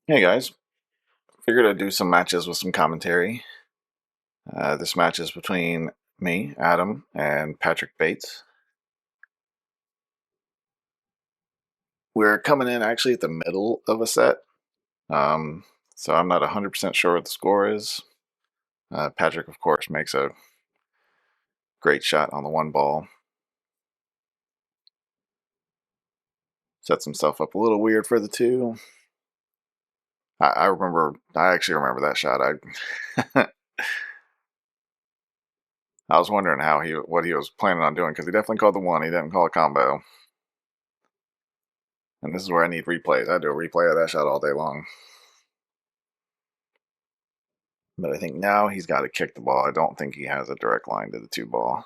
Hey guys, figured I'd do some matches with some commentary. This match is between me, Adam, and Patrick Bates. We're coming in actually at the middle of a set, um, so I'm not 100% sure what the score is. Patrick, of course, makes a great shot on the one ball, sets himself up a little weird for the two. I actually remember that shot. I was wondering what he was planning on doing because he definitely called the one. He didn't call a combo, and this is where I need replays. I do a replay of that shot all day long. But I think now he's got to kick the ball. I don't think he has a direct line to the two ball.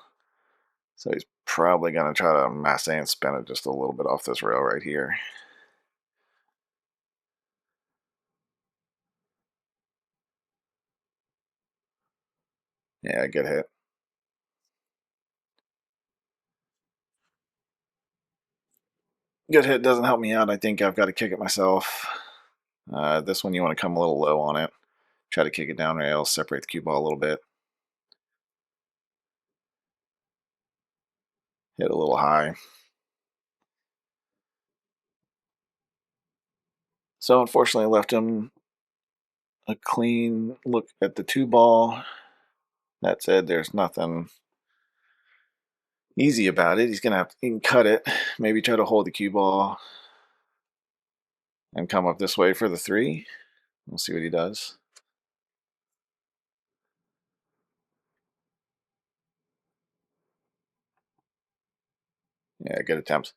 So he's probably going to try to masse and spin it just a little bit off this rail right here. Yeah, good hit. Good hit doesn't help me out. I think I've got to kick it myself. This one you want to come a little low on it. Try to kick it down rail, separate the cue ball a little bit. Hit a little high. So unfortunately I left him a clean look at the two ball. That said, there's nothing easy about it. He's going to have to cut it, maybe try to hold the cue ball and come up this way for the three. We'll see what he does. Yeah, good attempt.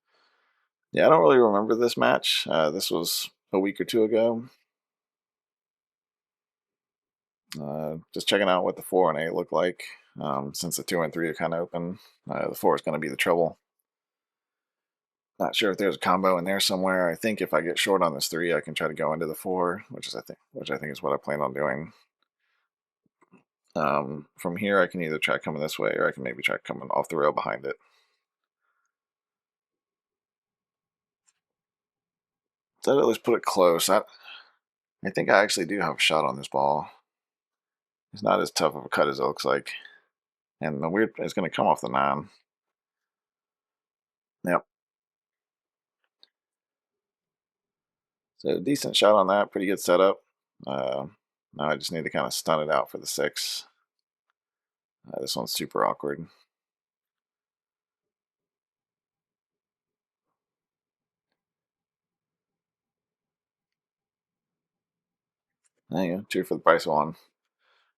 Yeah, I don't really remember this match. This was a week or two ago. Just checking out what the 4 and 8 look like. Since the 2 and 3 are kind of open, the 4 is going to be the trouble. Not sure if there's a combo in there somewhere. I think if I get short on this 3, I can try to go into the 4, which I think is what I plan on doing. From here, I can either try coming this way, or I can maybe try coming off the rail behind it. So at least put it close. I think I actually do have a shot on this ball. It's not as tough of a cut as it looks like. And the weird is going to come off the 9. Yep. So decent shot on that. Pretty good setup. Now I just need to kind of stun it out for the 6. This one's super awkward. There you go. 2 for the price of 1.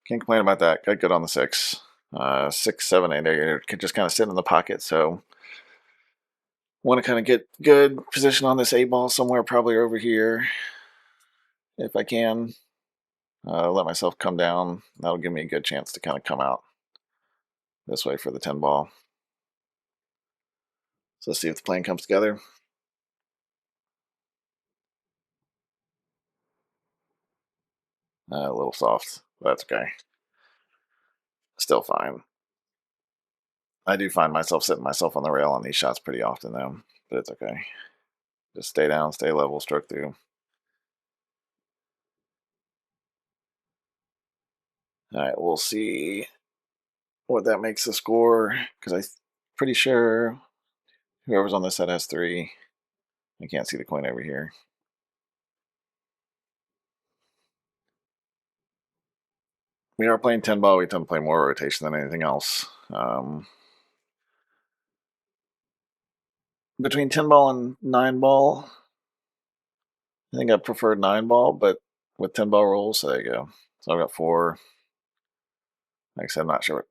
Can't complain about that. Got good on the 6. 6, 7, 8 could just kind of sit in the pocket. So want to kind of get good position on this 8 ball somewhere, probably over here, if I can. Let myself come down. That'll give me a good chance to kind of come out this way for the 10 ball. So let's see if the plan comes together. A little soft. But that's okay. Still fine. I do find myself sitting myself on the rail on these shots pretty often, though. But it's okay. Just stay down, stay level, stroke through. All right, we'll see what that makes the score. Because I'm pretty sure whoever's on this set has 3. I can't see the coin over here. We are playing 10 ball. We tend to play more rotation than anything else. Between 10 ball and 9 ball, I think I prefer 9 ball, but with 10 ball rolls, so there you go. So I've got 4. Like I said, I'm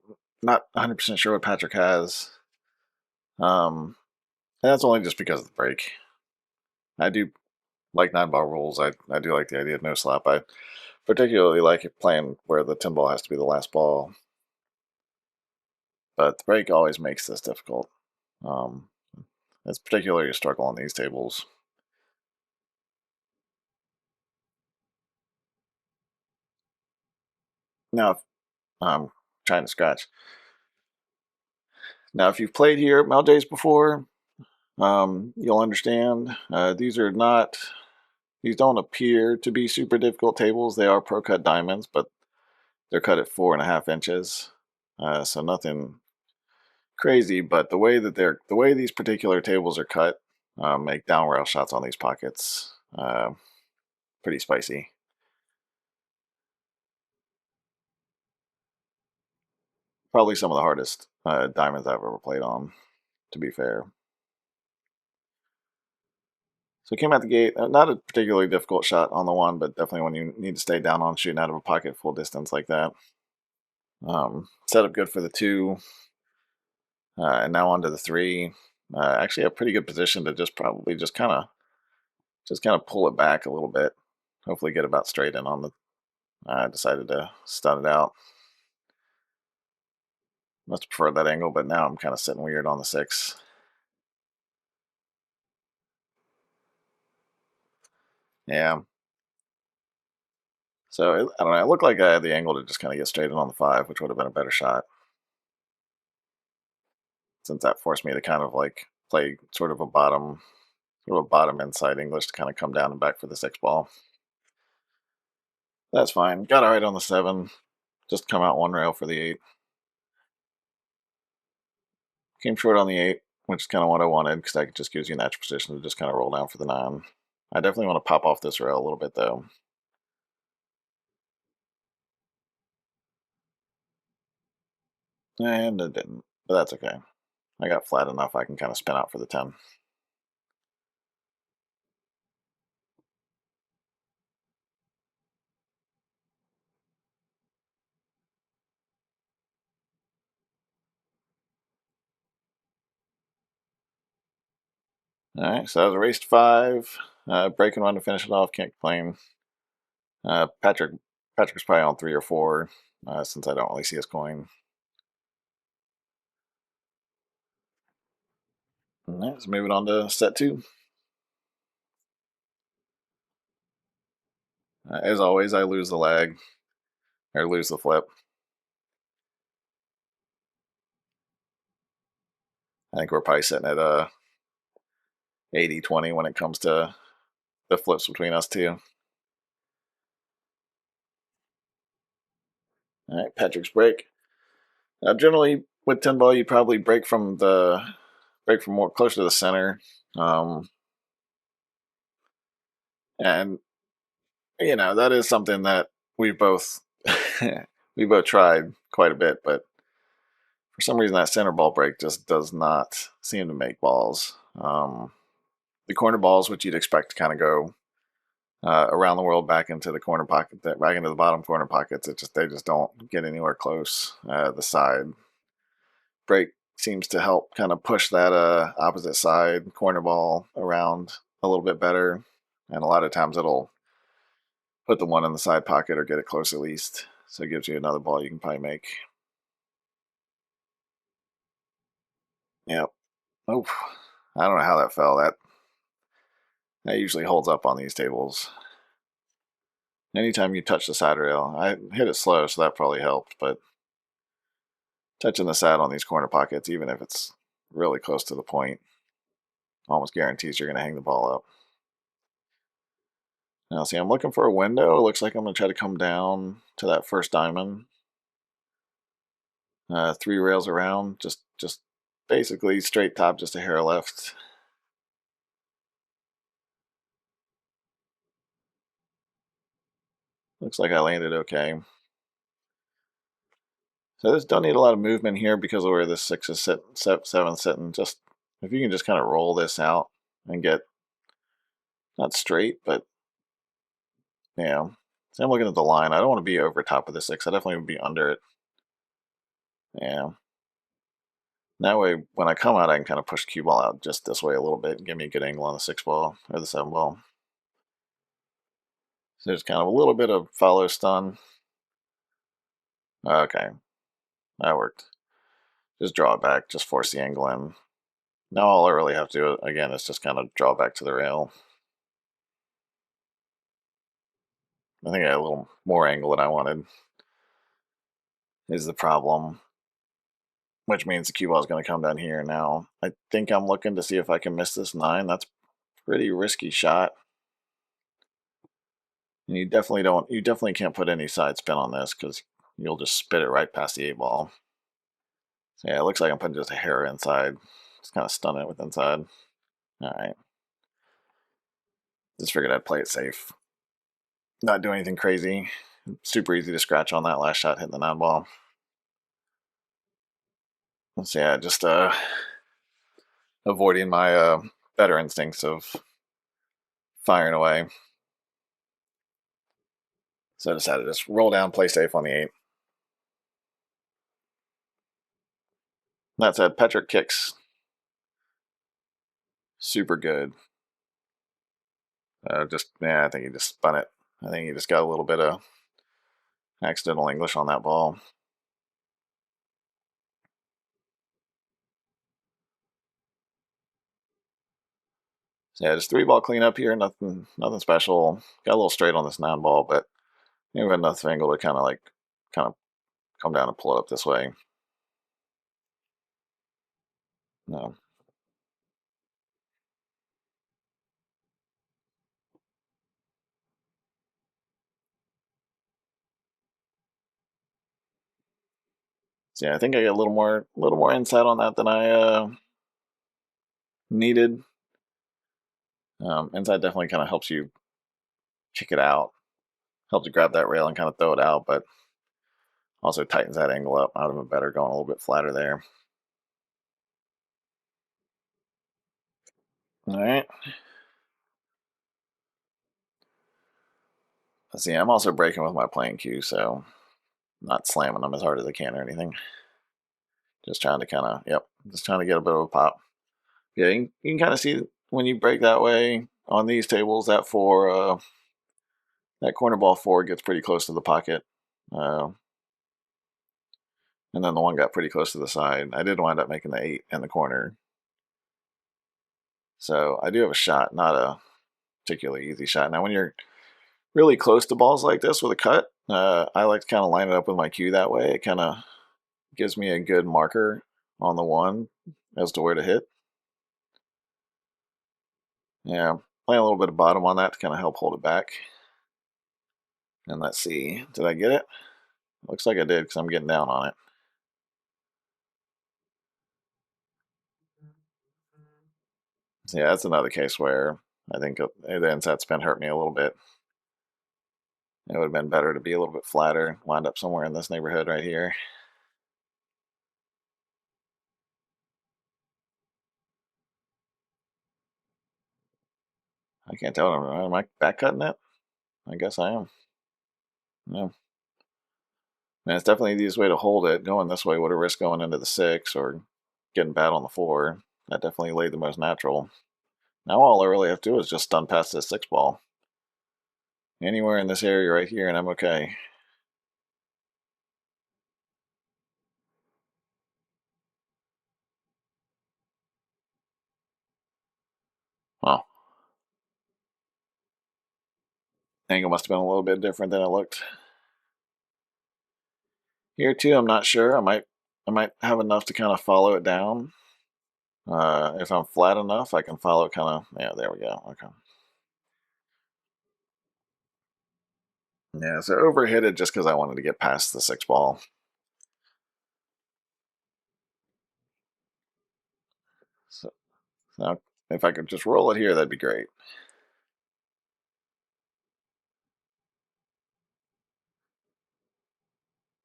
not 100% sure what Patrick has. And that's only just because of the break. I do like 9 ball rolls. I do like the idea of no slap. I particularly like it playing where the 10 ball has to be the last ball. But the break always makes this difficult. Um, it's particularly a struggle on these tables. Now, I'm trying to scratch. Now, if you've played here at Maldays before, you'll understand. These are not These don't appear to be super difficult tables. They are pro cut diamonds, but they're cut at 4.5 inches, so nothing crazy. But the way these particular tables are cut make down rail shots on these pockets pretty spicy. Probably some of the hardest diamonds I've ever played on, to be fair. So it came out the gate, not a particularly difficult shot on the one, but definitely when you need to stay down on shooting out of a pocket full distance like that. Set up good for the two, and now onto the three. Actually, a pretty good position to just probably just kind of pull it back a little bit. Hopefully, get about straight in on the. I decided to stun it out. Must have preferred that angle, but now I'm kind of sitting weird on the six. Yeah. So I don't know. It looked like I had the angle to just kind of get straight in on the five, which would have been a better shot. Since that forced me to kind of like play sort of a bottom inside English to kind of come down and back for the six ball. That's fine. Got it right on the seven. Just come out one rail for the eight. Came short on the eight, which is kind of what I wanted because that just gives you a natural position to just kind of roll down for the nine. I definitely want to pop off this rail a little bit though. And it didn't, but that's okay. I got flat enough I can kind of spin out for the 10. All right, so that was a race to five. Breaking one to finish it off. Can't complain. Uh, Patrick, Patrick's probably on three or four, since I don't really see his coin. All right, let's move it on to set two. As always, I lose the lag or lose the flip. I think we're probably sitting at 80-20 when it comes to the flips between us two. All right, Patrick's break. Now, generally with 10 ball, you probably break from more closer to the center, and that is something that we both we both tried quite a bit, but for some reason that center ball break just does not seem to make balls. The corner balls, which you'd expect to kind of go around the world back into the corner pocket, back into the bottom corner pockets. They just don't get anywhere close. The side break seems to help kind of push that opposite side corner ball around a little bit better, and a lot of times it'll put the one in the side pocket or get it close at least. So it gives you another ball you can probably make. Yep. Oh, I don't know how that fell. That usually holds up on these tables. Anytime you touch the side rail, I hit it slow, so that probably helped, but touching the side on these corner pockets, even if it's really close to the point, almost guarantees you're going to hang the ball up. Now, see, I'm looking for a window. It looks like I'm going to try to come down to that first diamond. Three rails around, just basically straight top, just a hair left. Looks like I landed okay. So this don't need a lot of movement here because of where this six is sitting, seven sitting. Just if you can just kind of roll this out and get not straight, but yeah. So I'm looking at the line. I don't want to be over top of the six. I definitely would be under it. Yeah. That way, when I come out, I can kind of push the cue ball out just this way a little bit and give me a good angle on the six ball or the seven ball. So there's kind of a little bit of follow stun. Okay, that worked. Just draw it back, just force the angle in. Now all I really have to do, again, is just kind of draw back to the rail. I think I had a little more angle than I wanted is the problem, which means the cue ball is going to come down here. Now, I think I'm looking to see if I can miss this nine. That's a pretty risky shot. And you definitely can't put any side spin on this because you'll just spit it right past the 8 ball. So yeah, it looks like I'm putting just a hair inside. Just kind of stun it with inside. All right. Just figured I'd play it safe. Not do anything crazy. Super easy to scratch on that last shot hitting the 9 ball. So yeah, just avoiding my better instincts of firing away. So I decided to just roll down, play safe on the 8. That said, Petrick kicks super good. I think he just spun it. I think he just got a little bit of accidental English on that ball. So yeah, just 3 ball cleanup here. Nothing special. Got a little straight on this 9 ball, but maybe enough angle to kind of come down and pull it up this way. No. So yeah, I think I got a little more insight on that than I needed. Insight definitely kind of helps you kick it out, helps you grab that rail and kind of throw it out, but also tightens that angle up. I'd have been better going a little bit flatter there. All right. Let's see. I'm also breaking with my playing cue, so not slamming them as hard as I can or anything. Just trying to just trying to get a bit of a pop. Yeah, you can kind of see when you break that way on these tables that corner ball 4 gets pretty close to the pocket. Uh, and then the one got pretty close to the side. I did wind up making the 8 in the corner. So I do have a shot, not a particularly easy shot. Now, when you're really close to balls like this with a cut, I like to kind of line it up with my cue that way. It kind of gives me a good marker on the 1 as to where to hit. Yeah, playing a little bit of bottom on that to kind of help hold it back. And let's see, did I get it? Looks like I did because I'm getting down on it. So yeah, that's another case where I think the inside spin hurt me a little bit. It would have been better to be a little bit flatter, wind up somewhere in this neighborhood right here. I can't tell. Am I back cutting it? I guess I am. Yeah. And it's definitely the easiest way to hold it. Going this way would have risked going into the 6 or getting bad on the 4. That definitely laid the most natural. Now all I really have to do is just stun past this 6 ball. Anywhere in this area right here, and I'm okay. Well, angle must have been a little bit different than it looked. Here too, I'm not sure. I might have enough to kind of follow it down. If I'm flat enough, I can follow it kind of. Yeah, there we go. Okay. Yeah, so overhit it just because I wanted to get past the 6 ball. So now, if I could just roll it here, that'd be great.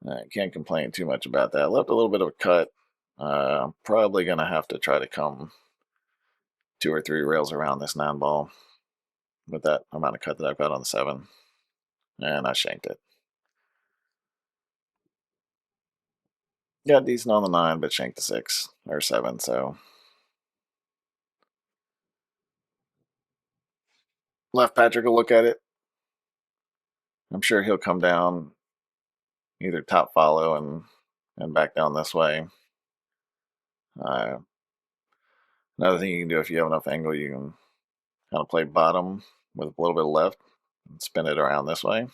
I can't complain too much about that. I left a little bit of a cut. I'm probably gonna have to try to come 2 or 3 rails around this 9 ball with that amount of cut that I've got on the 7, and I shanked it. Got decent on the 9, but shanked the 6 or 7. So left Patrick a look at it. I'm sure he'll come down either top follow and back down this way. Uh, Another thing you can do if you have enough angle, you can kind of play bottom with a little bit of left and spin it around this way.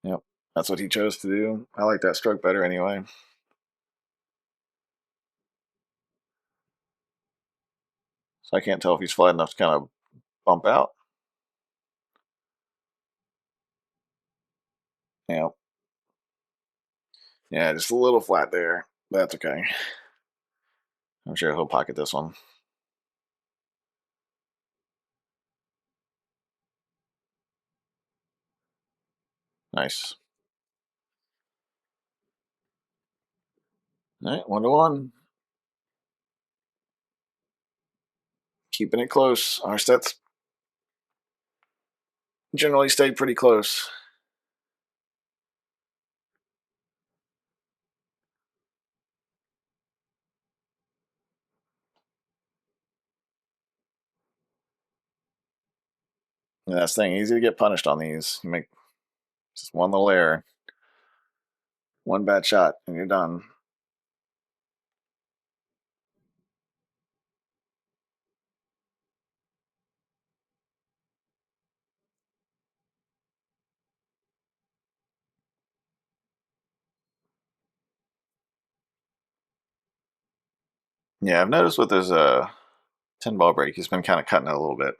Yep, that's what he chose to do. I like that stroke better anyway. So I can't tell if he's flat enough to kind of bump out. Yeah, yeah, just a little flat there. That's okay. I'm sure he'll pocket this one. Nice. All right, 1-1. Keeping it close. Our sets generally stay pretty close. And that's the thing, easy to get punished on these. You make just one little error, one bad shot, and you're done. Yeah, I've noticed with his 10 ball break, he's been kind of cutting it a little bit.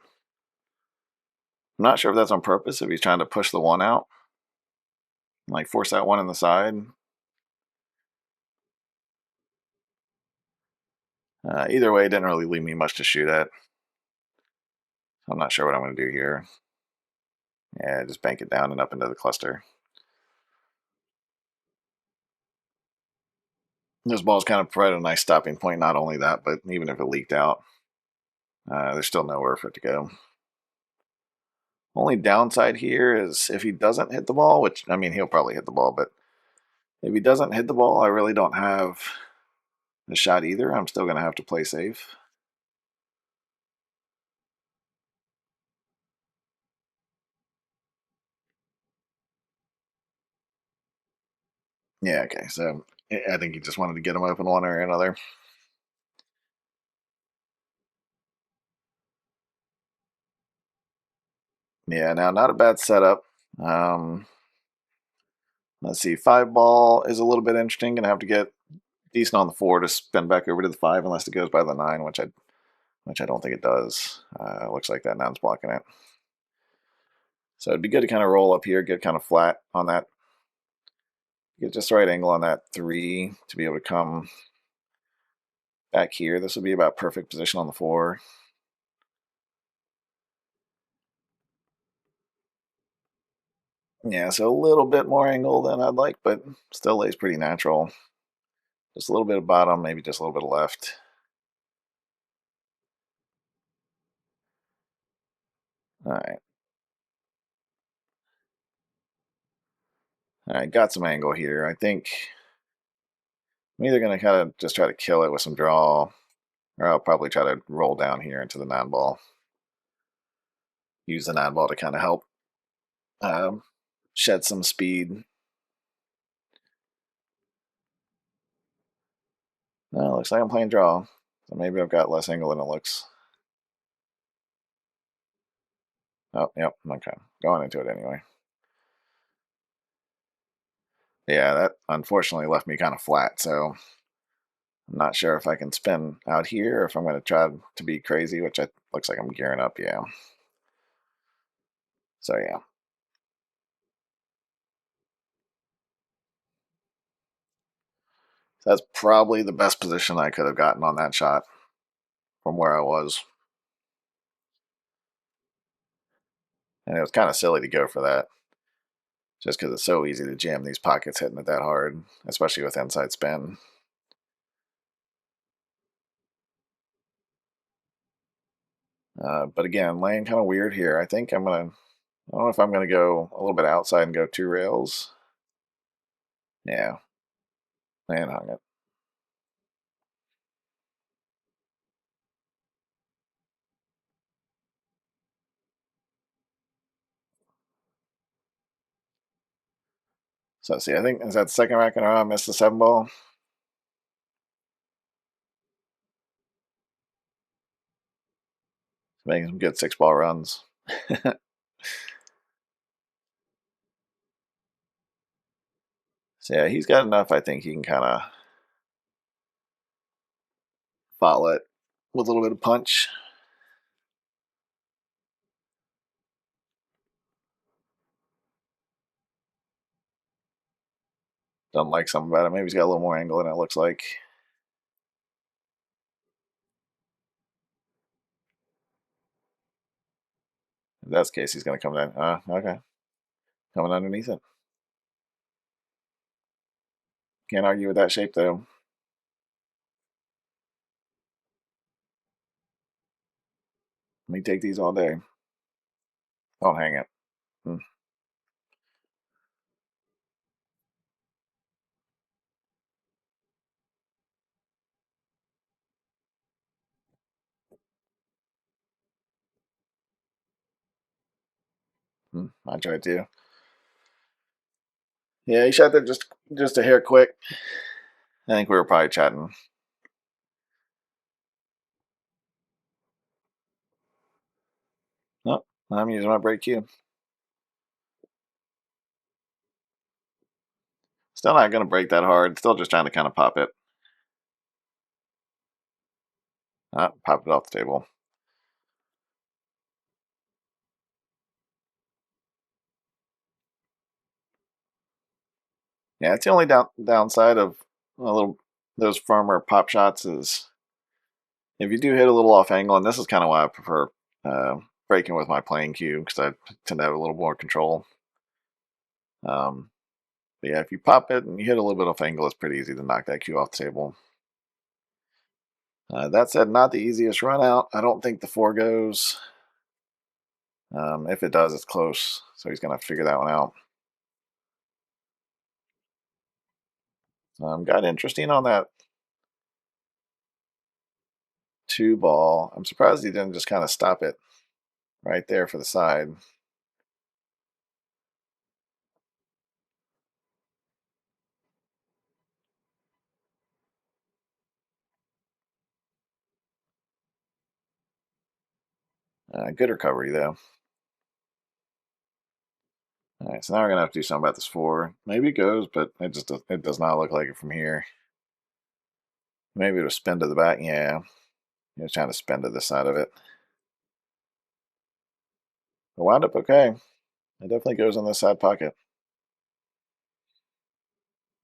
I'm not sure if that's on purpose, if he's trying to push the one out, like force that one in the side. Either way, it didn't really leave me much to shoot at. I'm not sure what I'm going to do here. Yeah, just bank it down and up into the cluster. This ball's kind of provided a nice stopping point. Not only that, but even if it leaked out, there's still nowhere for it to go. Only downside here is if he doesn't hit the ball, which, I mean, he'll probably hit the ball, but if he doesn't hit the ball, I really don't have a shot either. I'm still going to have to play safe. Yeah, okay. So I think he just wanted to get him open one or another. Yeah, now not a bad setup. Um, let's see. 5 ball is a little bit interesting. Gonna have to get decent on the 4 to spin back over to the 5 unless it goes by the 9, which I don't think it does. Looks like that 9's blocking it. So it'd be good to kind of roll up here, get kind of flat on that, get just the right angle on that 3 to be able to come back here. This would be about perfect position on the 4. Yeah, so a little bit more angle than I'd like, but still lays pretty natural. Just a little bit of bottom, maybe just a little bit of left. All right. All right, got some angle here. I think I'm either going to kind of just try to kill it with some draw, or I'll probably try to roll down here into the 9 ball. Use the 9 ball to kind of help um, shed some speed. Well, looks like I'm playing draw, so maybe I've got less angle than it looks. Oh, yep, okay. Going into it anyway. Yeah, that unfortunately left me kind of flat, so I'm not sure if I can spin out here or if I'm going to try to be crazy, which looks like I'm gearing up, yeah. So, yeah. So that's probably the best position I could have gotten on that shot from where I was. And it was kind of silly to go for that, just because it's so easy to jam these pockets hitting it that hard, especially with inside spin. But again, laying kind of weird here. I think I don't know if I'm gonna go a little bit outside and go 2 rails. Yeah, and hung it. So see, I think is that the second rack in a row I missed the 7 ball. Making some good 6 ball runs. So yeah, he's got enough. I think he can kind of follow it with a little bit of punch. Don't like something about it. Maybe he's got a little more angle than it looks like. In that case, he's going to come down. Okay. Coming underneath it. Can't argue with that shape, though. Let me take these all day. Don't hang it. Hmm. I tried to. Yeah, he shot that just a hair quick. I think we were probably chatting. Nope, I'm using my break cue. Still not going to break that hard. Still just trying to kind of pop it. Pop it off the table. Yeah, it's the only downside of a little those firmer pop shots is if you do hit a little off angle, and this is kind of why I prefer breaking with my playing cue because I tend to have a little more control. Um, but yeah, if you pop it and you hit a little bit off angle, it's pretty easy to knock that cue off the table. That said, not the easiest run out. I don't think the four goes. If it does, it's close, so he's gonna have to figure that one out. Got interesting on that two ball. I'm surprised he didn't just kind of stop it right there for the side. Good recovery though. All right, so now we're gonna have to do something about this four. Maybe it goes, but it does not look like it from here. Maybe it'll spin to the back. Yeah, he was trying to spin to the side of it. It wound up okay. It definitely goes in the side pocket.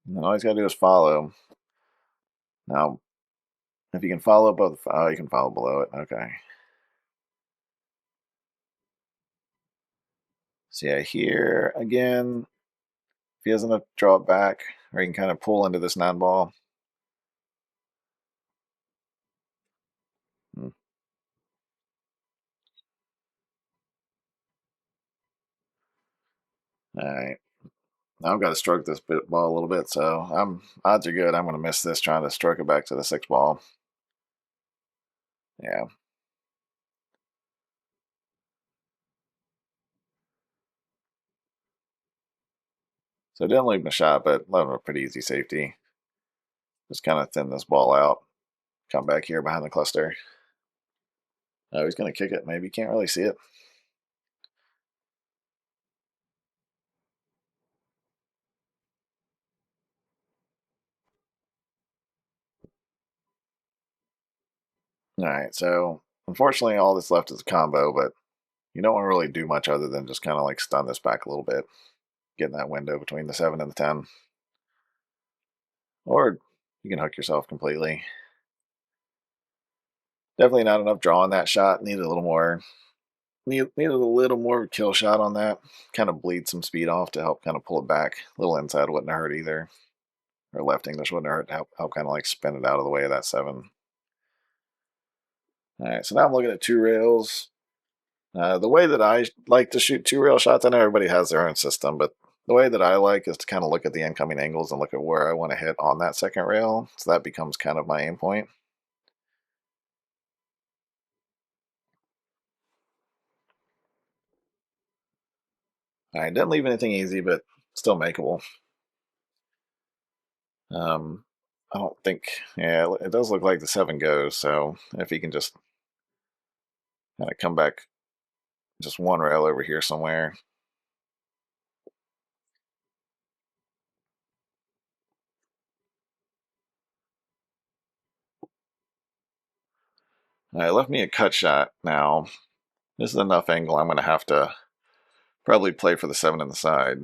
And all he's got to do is follow. Now, if you can follow above, oh, you can follow below it. Okay. So yeah, here again, if he has enough to draw it back, or he can kind of pull into this nine ball. Hmm. All right. Now I've got to stroke this ball a little bit, so odds are good. I'm going to miss this trying to stroke it back to the six ball. Yeah. So it didn't leave him a shot, but left him a pretty easy safety. Just kind of thin this ball out. Come back here behind the cluster. Oh, he's going to kick it. Maybe you can't really see it. All right, so unfortunately, all that's left is a combo, but you don't want to really do much other than just kind of like stun this back a little bit, get in that window between the 7 and the 10. Or you can hook yourself completely. Definitely not enough draw on that shot. Needed a little more. Needed a little more kill shot on that. Kind of bleed some speed off to help kind of pull it back. A little inside wouldn't hurt either. Or left English wouldn't hurt to help kind of like spin it out of the way of that 7. All right, so now I'm looking at two rails. The way that I like to shoot two rail shots, I know everybody has their own system, but the way that I like is to kind of look at the incoming angles and look at where I want to hit on that second rail. So that becomes kind of my aim point. I didn't leave anything easy, but still makeable. Um, I don't think, yeah, it does look like the 7 goes. So if he can just kind of come back just one rail over here somewhere. It left me a cut shot now. This is enough angle. I'm going to have to probably play for the 7 in the side.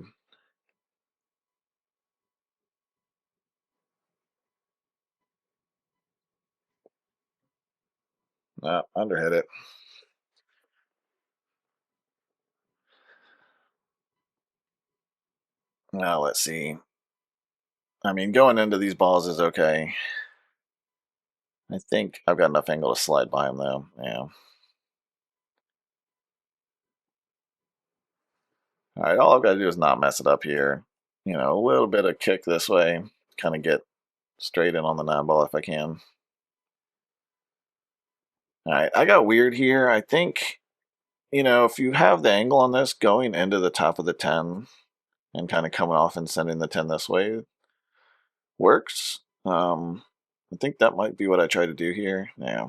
Underhit it. Now let's see. I mean, going into these balls is okay. I think I've got enough angle to slide by him, though. Yeah. All right, all I've got to do is not mess it up here. You know, a little bit of kick this way, kind of get straight in on the 9 ball if I can. All right, I got weird here. I think, you know, if you have the angle on this going into the top of the 10 and kind of coming off and sending the 10 this way works. I think that might be what I try to do here. Yeah.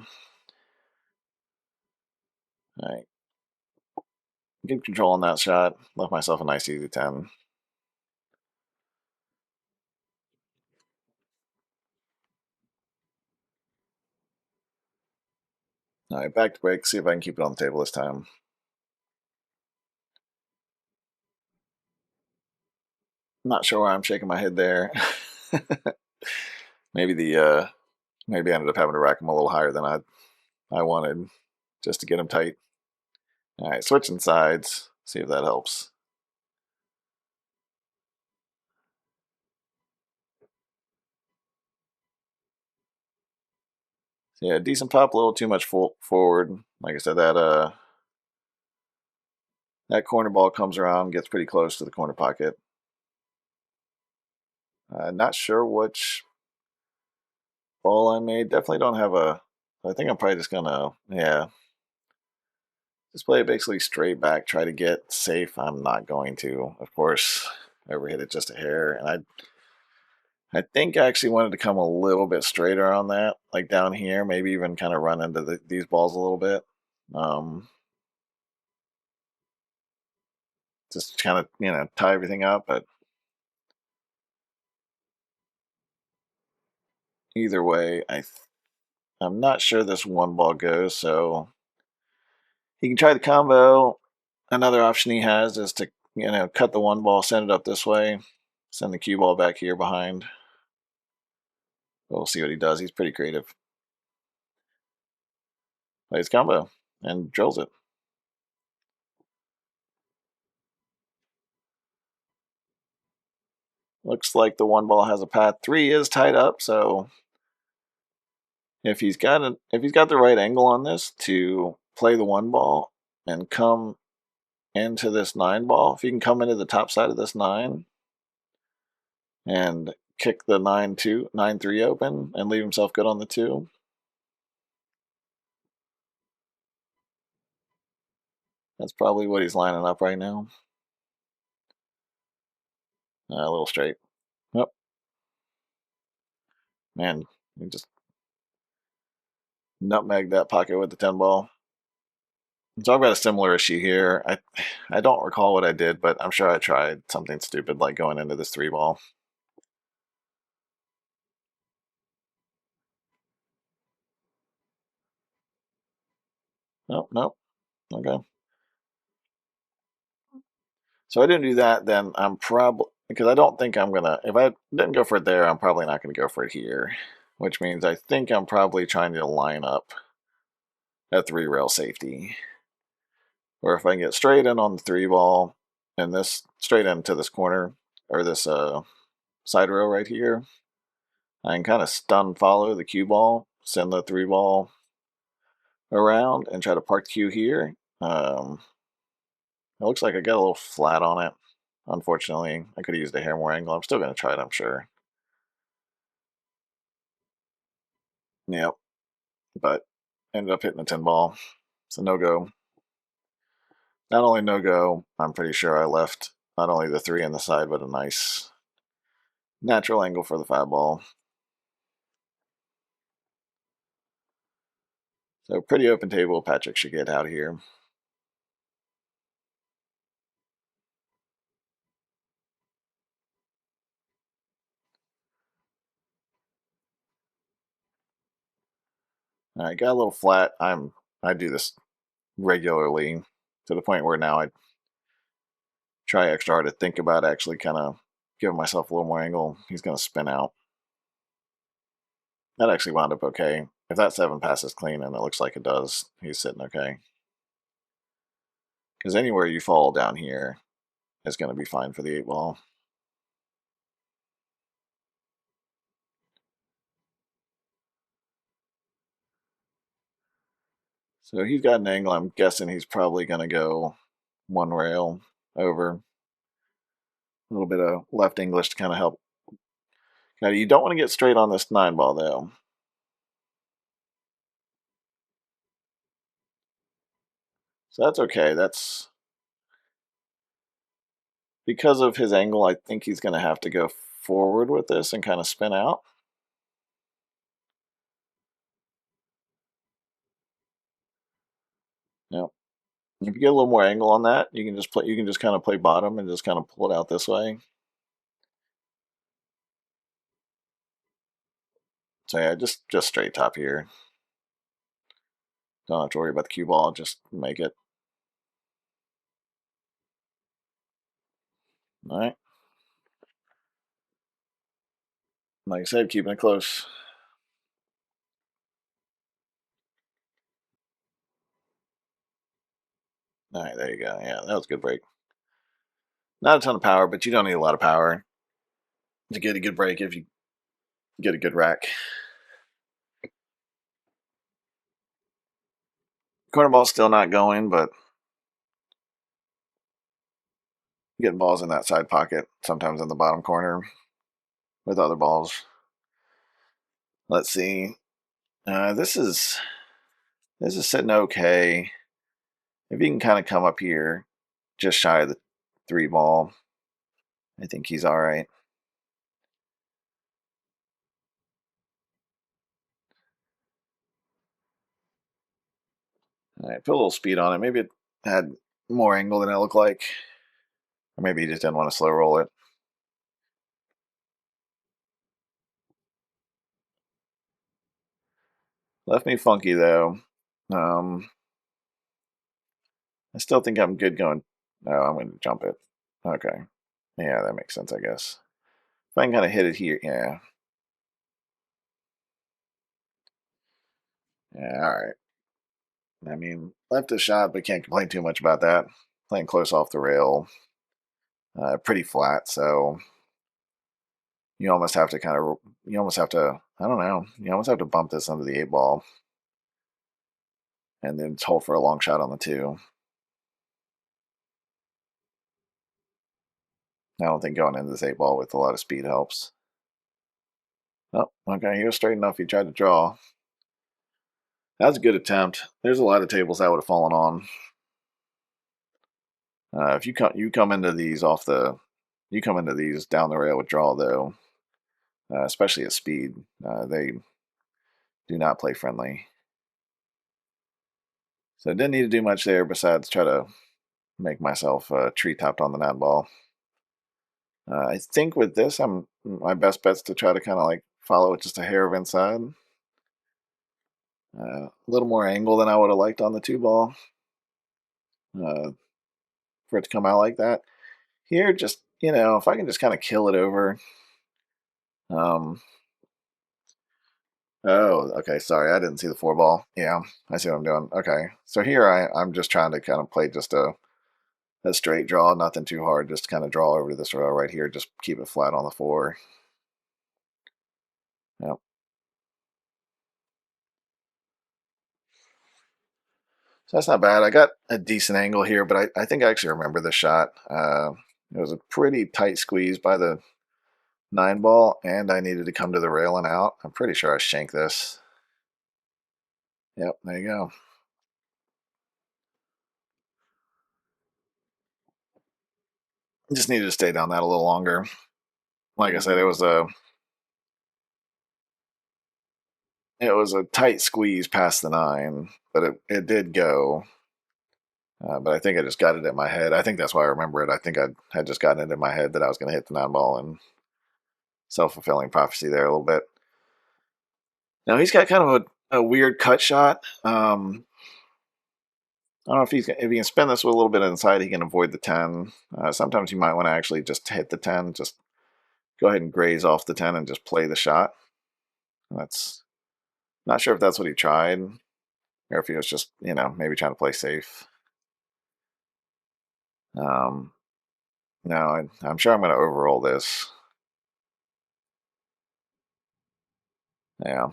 All right. Good control on that shot. Left myself a nice easy 10. All right, back to break. See if I can keep it on the table this time. Not sure why I'm shaking my head there. maybe the maybe I ended up having to rack him a little higher than I wanted, just to get him tight. All right, switching sides. See if that helps. So yeah, decent pop, a little too much forward. Like I said, that corner ball comes around, gets pretty close to the corner pocket. Not sure which ball I made. Definitely don't have a. I think I'm probably just gonna, yeah, just play it basically straight back. Try to get safe. I'm not going to, of course, overhit it just a hair. And I think I actually wanted to come a little bit straighter on that, like down here, maybe even kind of run into these balls a little bit. Um, just kind of, you know, tie everything up. But either way, I'm not sure this 1 ball goes. So he can try the combo. Another option he has is to, you know, cut the 1 ball, send it up this way, send the cue ball back here behind. We'll see what he does. He's pretty creative. Plays combo and drills it. Looks like the 1 ball has a path. 3 is tied up, so if he's got the right angle on this to play the 1 ball and come into this 9 ball, if he can come into the top side of this 9 and kick the 9-3 open and leave himself good on the 2. That's probably what he's lining up right now. A little straight. Yep. Man, he just nutmegged that pocket with the 10 ball. So I've got a similar issue here. I don't recall what I did, but I'm sure I tried something stupid like going into this 3 ball. Nope, nope. Okay. So I didn't do that, then I'm probably, because I don't think I'm gonna, if I didn't go for it there, I'm probably not gonna go for it here, which means I think I'm probably trying to line up a 3 rail safety. Or if I can get straight in on the 3 ball and this straight into this corner or this side rail right here, I can kind of stun follow the cue ball, send the 3 ball around and try to park the cue here. It looks like I got a little flat on it. Unfortunately, I could have used a hair more angle. I'm still going to try it, I'm sure. Yep, but ended up hitting the 10 ball. It's a no-go. Not only no-go, I'm pretty sure I left not only the 3 on the side, but a nice natural angle for the 5 ball. So pretty open table. Patrick should get out of here. All right, got a little flat. I do this regularly to the point where now I try extra hard to think about actually kind of giving myself a little more angle. He's going to spin out. That actually wound up okay. If that 7 passes clean, and it looks like it does, he's sitting okay. Because anywhere you fall down here is going to be fine for the 8 ball. So he's got an angle. I'm guessing he's probably going to go 1 rail over. A little bit of left English to kind of help. Now, you don't want to get straight on this 9 ball, though. So that's okay. That's because of his angle. I think he's going to have to go forward with this and kind of spin out. Yep. If you get a little more angle on that, you can just play. You can just kind of play bottom and just kind of pull it out this way. So yeah, just straight top here. Don't have to worry about the cue ball. Just make it. All right. Like I said, keeping it close. All right, there you go. Yeah, that was a good break. Not a ton of power, but you don't need a lot of power to get a good break if you get a good rack. Corner ball's still not going, but getting balls in that side pocket, sometimes in the bottom corner with other balls. Let's see. This is sitting okay. If he can kind of come up here, just shy of the 3 ball, I think he's all right. All right, put a little speed on it. Maybe it had more angle than it looked like, or maybe he just didn't want to slow roll it. Left me funky though. Um, I still think I'm good going. No, I'm going to jump it. Okay. Yeah, that makes sense, I guess. If I can kind of hit it here, yeah. Yeah, all right. I mean, left a shot, but can't complain too much about that. Playing close off the rail, pretty flat, so you almost have to you almost have to, I don't know, you almost have to bump this under the 8 ball and then hold for a long shot on the 2. I don't think going into this 8 ball with a lot of speed helps. Oh, okay, he was straight enough. He tried to draw. That was a good attempt. There's a lot of tables that would have fallen on. If you come into these you come into these down the rail with draw though, especially at speed, they do not play friendly. So I didn't need to do much there besides try to make myself tree topped on the 9 ball. I think with this, my best bet's to try to kind of like follow it just a hair of inside. A little more angle than I would have liked on the 2 ball uh, for it to come out like that. Here, just if I can just kind of kill it over. Um, oh, okay. Sorry, I didn't see the 4 ball. Yeah, I see what I'm doing. Okay, so here I'm just trying to kind of play just a straight draw, nothing too hard, just kind of draw over to this row right here, just keep it flat on the 4. Yep. So that's not bad. I got a decent angle here, but I think I actually remember the shot. It was a pretty tight squeeze by the 9 ball, and I needed to come to the rail and out. I'm pretty sure I shanked this. Yep, there you go. Just needed to stay down that a little longer. Like I said, it was a tight squeeze past the 9, but it did go. But I think I just got it in my head. I think that's why I remember it. I think I had just gotten it in my head that I was going to hit the 9 ball, and self-fulfilling prophecy there a little bit. Now he's got kind of a weird cut shot. I don't know if he can spin this with a little bit inside, he can avoid the 10. Sometimes you might want to actually just hit the 10, just go ahead and graze off the 10 and just play the shot. That's Not sure if that's what he tried or if he was just, maybe trying to play safe. Um, no, I'm sure I'm going to overroll this. Yeah.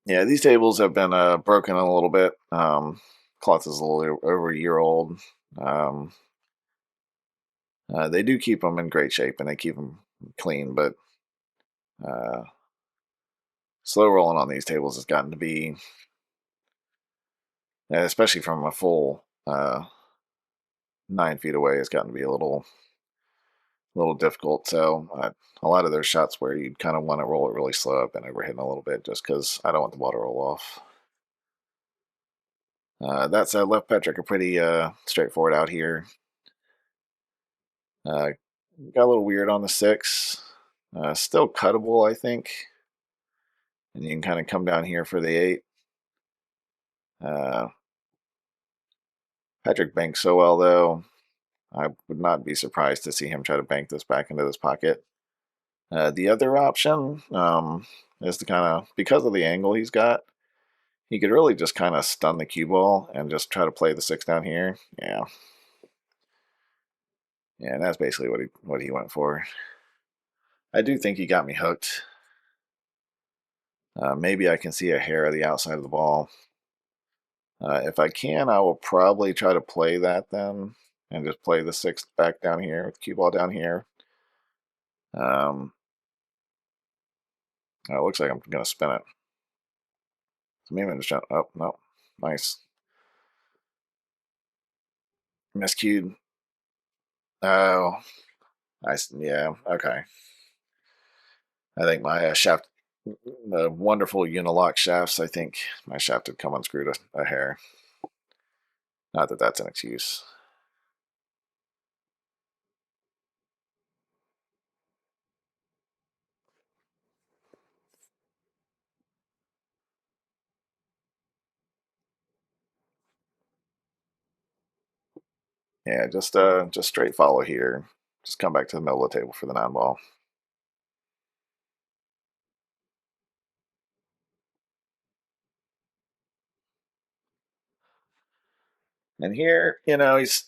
Yeah, these tables have been broken a little bit. Cloth is a little over a year old. Um, they do keep them in great shape and they keep them clean, but uh, slow rolling on these tables has gotten to be, especially from a full 9 feet away, has gotten to be a little difficult. So a lot of those shots where you kind of want to roll it really slow, I've been overhitting a little bit just because I don't want the ball to roll off. That said, left Patrick are pretty straightforward out here. Uh, got a little weird on the 6. Still cuttable, I think. And you can kind of come down here for the 8. Uh, Patrick banks so well, though. I would not be surprised to see him try to bank this back into this pocket. The other option is to kind of, because of the angle he's got, he could really just kind of stun the cue ball and just try to play the 6 down here. Yeah. Yeah, and that's basically what he went for. I do think he got me hooked. Maybe I can see a hair of the outside of the ball. If I can, I will probably try to play that then and just play the 6 back down here with cue ball down here. It looks like I'm going to spin it. So maybe I'm just trying. Oh, no. Nice. Miscued. Oh, yeah, okay. I think my shaft, the wonderful unilock shafts, I think my shaft had come unscrewed a hair. Not that that's an excuse. Yeah, just straight follow here. Just come back to the middle of the table for the 9 ball. And here,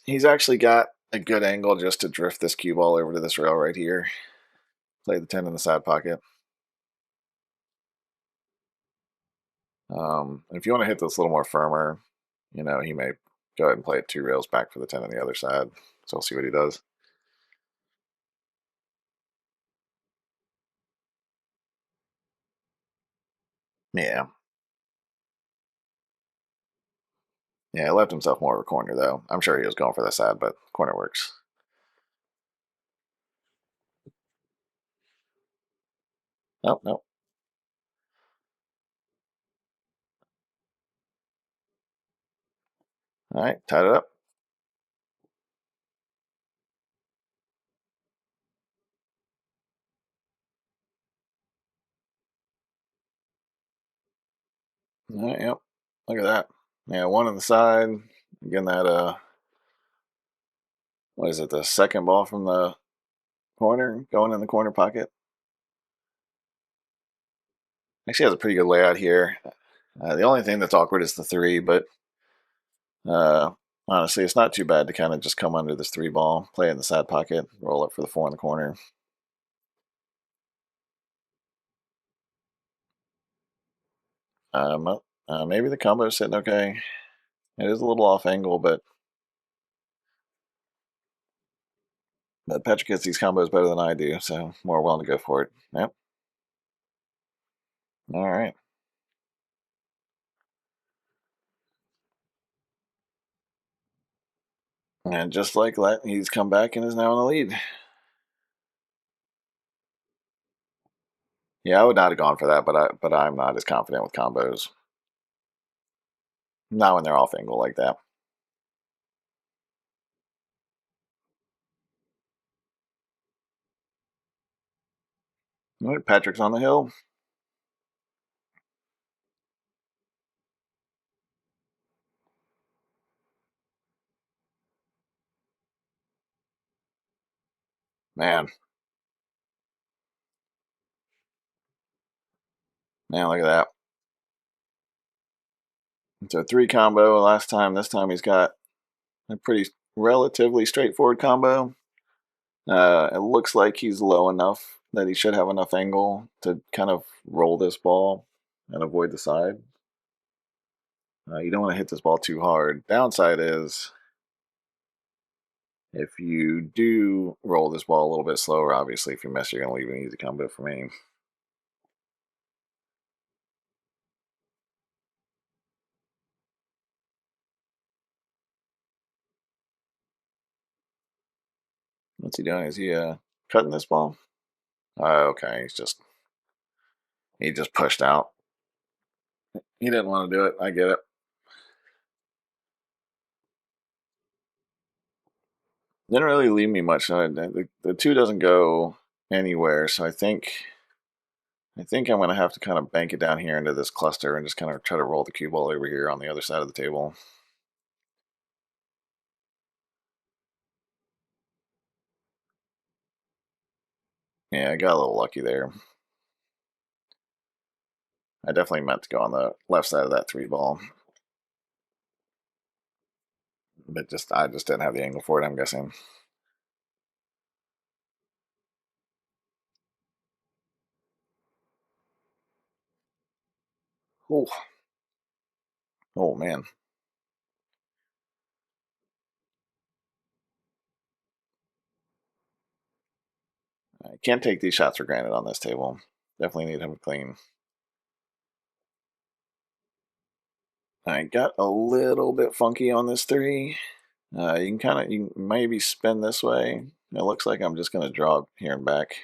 he's actually got a good angle just to drift this cue ball over to this rail right here. Play the 10 in the side pocket. If you want to hit this a little more firmer, he may go ahead and play it 2 rails back for the 10 on the other side. So we'll see what he does. Yeah. Yeah, he left himself more of a corner, though. I'm sure he was going for the side, but corner works. Nope, nope. All right, tied it up. All right, yep. Look at that. Yeah, 1 on the side. Again, that, what is it, the second ball from the corner going in the corner pocket. Actually has a pretty good layout here. The only thing that's awkward is the 3, but uh, honestly, it's not too bad to kind of just come under this 3 ball, play in the side pocket, roll it for the 4 in the corner. Maybe the combo's sitting okay. It is a little off angle, but Patrick hits these combos better than I do, so more willing to go for it. Yep. All right. And just like that, he's come back and is now in the lead. Yeah, I would not have gone for that, but I'm not as confident with combos. Not when they're off angle like that. All right, Patrick's on the hill. Man, Now look at that. It's a 3 combo last time. This time he's got a pretty relatively straightforward combo. It looks like he's low enough that he should have enough angle to kind of roll this ball and avoid the side. You don't want to hit this ball too hard. Downside is if you do roll this ball a little bit slower, obviously, if you miss, you're going to leave an easy combo for me. What's he doing? Is he cutting this ball? Okay, he just pushed out. He didn't want to do it. I get it. Didn't really leave me much. The two doesn't go anywhere, so I think I'm going to have to kind of bank it down here into this cluster and just kind of try to roll the cue ball over here on the other side of the table. Yeah, I got a little lucky there. I definitely meant to go on the left side of that 3 ball, but I just didn't have the angle for it, I'm guessing. Oh, oh man. I can't take these shots for granted on this table. Definitely need him clean. I got a little bit funky on this 3. You can maybe spin this way. It looks like I'm just going to draw here and back.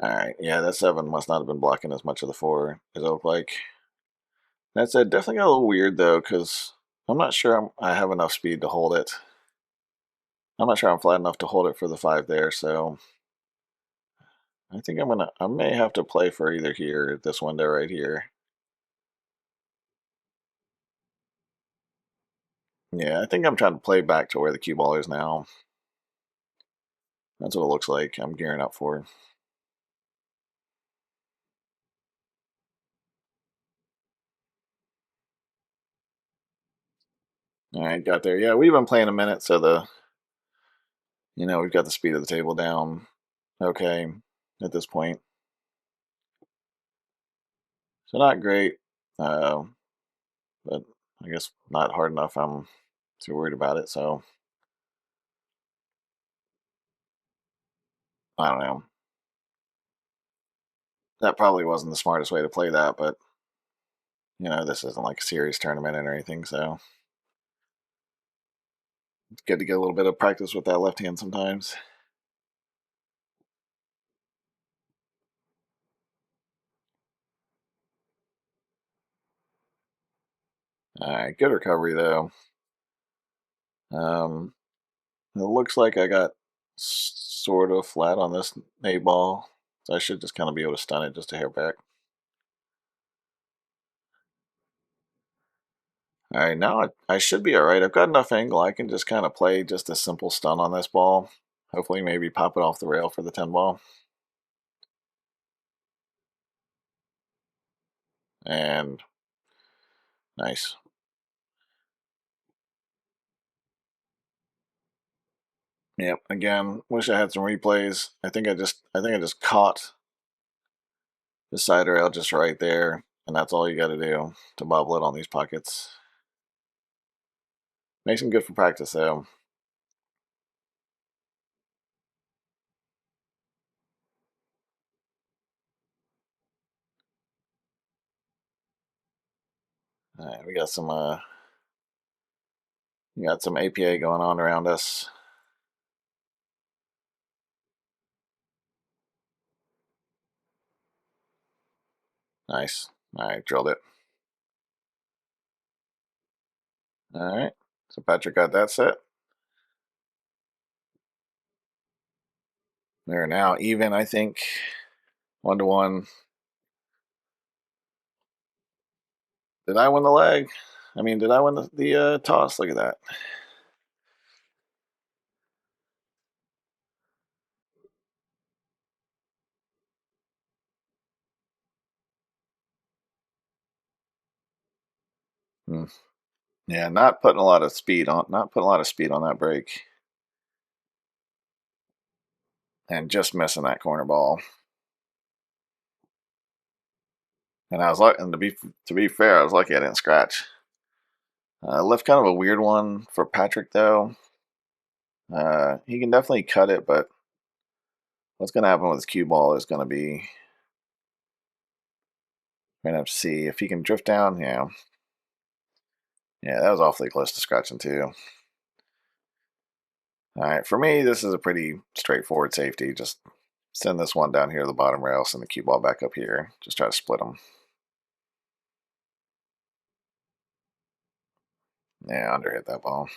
All right, yeah, that 7 must not have been blocking as much of the 4 as it looked like. That said, definitely got a little weird though, because I'm not sure I have enough speed to hold it. I'm not sure I'm flat enough to hold it for the 5 there, so I think I may have to play for either here or this window right here. Yeah, I think I'm trying to play back to where the cue ball is now. That's what it looks like I'm gearing up for. All right, got there. Yeah, we've been playing a minute, so we've got the speed of the table down okay at this point. So not great, uh, but I guess not hard enough. I'm too worried about it, so I don't know. That probably wasn't the smartest way to play that, but this isn't like a serious tournament or anything, so it's good to get a little bit of practice with that left hand sometimes. All right, good recovery though. Um, it looks like I got sort of flat on this 8 ball, so I should just kind of be able to stun it just a hair back. All right, now I should be all right. I've got enough angle. I can just kind of play just a simple stun on this ball. Hopefully, maybe pop it off the rail for the 10 ball. And nice. Yep. Again, wish I had some replays. I think I just caught the side rail just right there, and that's all you got to do to bobble it on these pockets. Makes them good for practice, though. All right, we got some APA going on around us. Nice. All right, drilled it. All right. So Patrick got that set. They're now even, I think, 1-1. Did I win the leg? I mean, did I win the toss? Look at that. Hmm. Yeah, not putting a lot of speed on, not putting a lot of speed on that break, and just missing that corner ball. And I was like, and to be fair, I was lucky I didn't scratch. Left kind of a weird one for Patrick though. He can definitely cut it, but what's going to happen with his cue ball is going to be we're gonna have to see if he can drift down. Yeah, yeah, that was awfully close to scratching too. All right, for me, this is a pretty straightforward safety. Just send this one down here to the bottom rail, send the cue ball back up here. Just try to split them. Yeah, underhit that ball.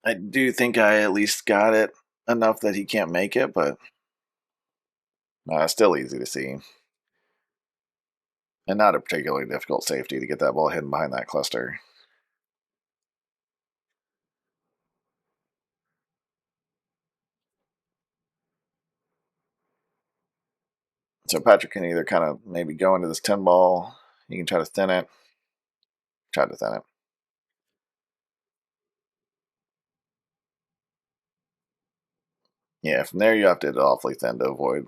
I do think I at least got it enough that he can't make it, but still easy to see. And not a particularly difficult safety to get that ball hidden behind that cluster. So Patrick can either kind of maybe go into this 10 ball, you can try to thin it, try to thin it. Yeah, from there you have to hit it awfully thin to avoid,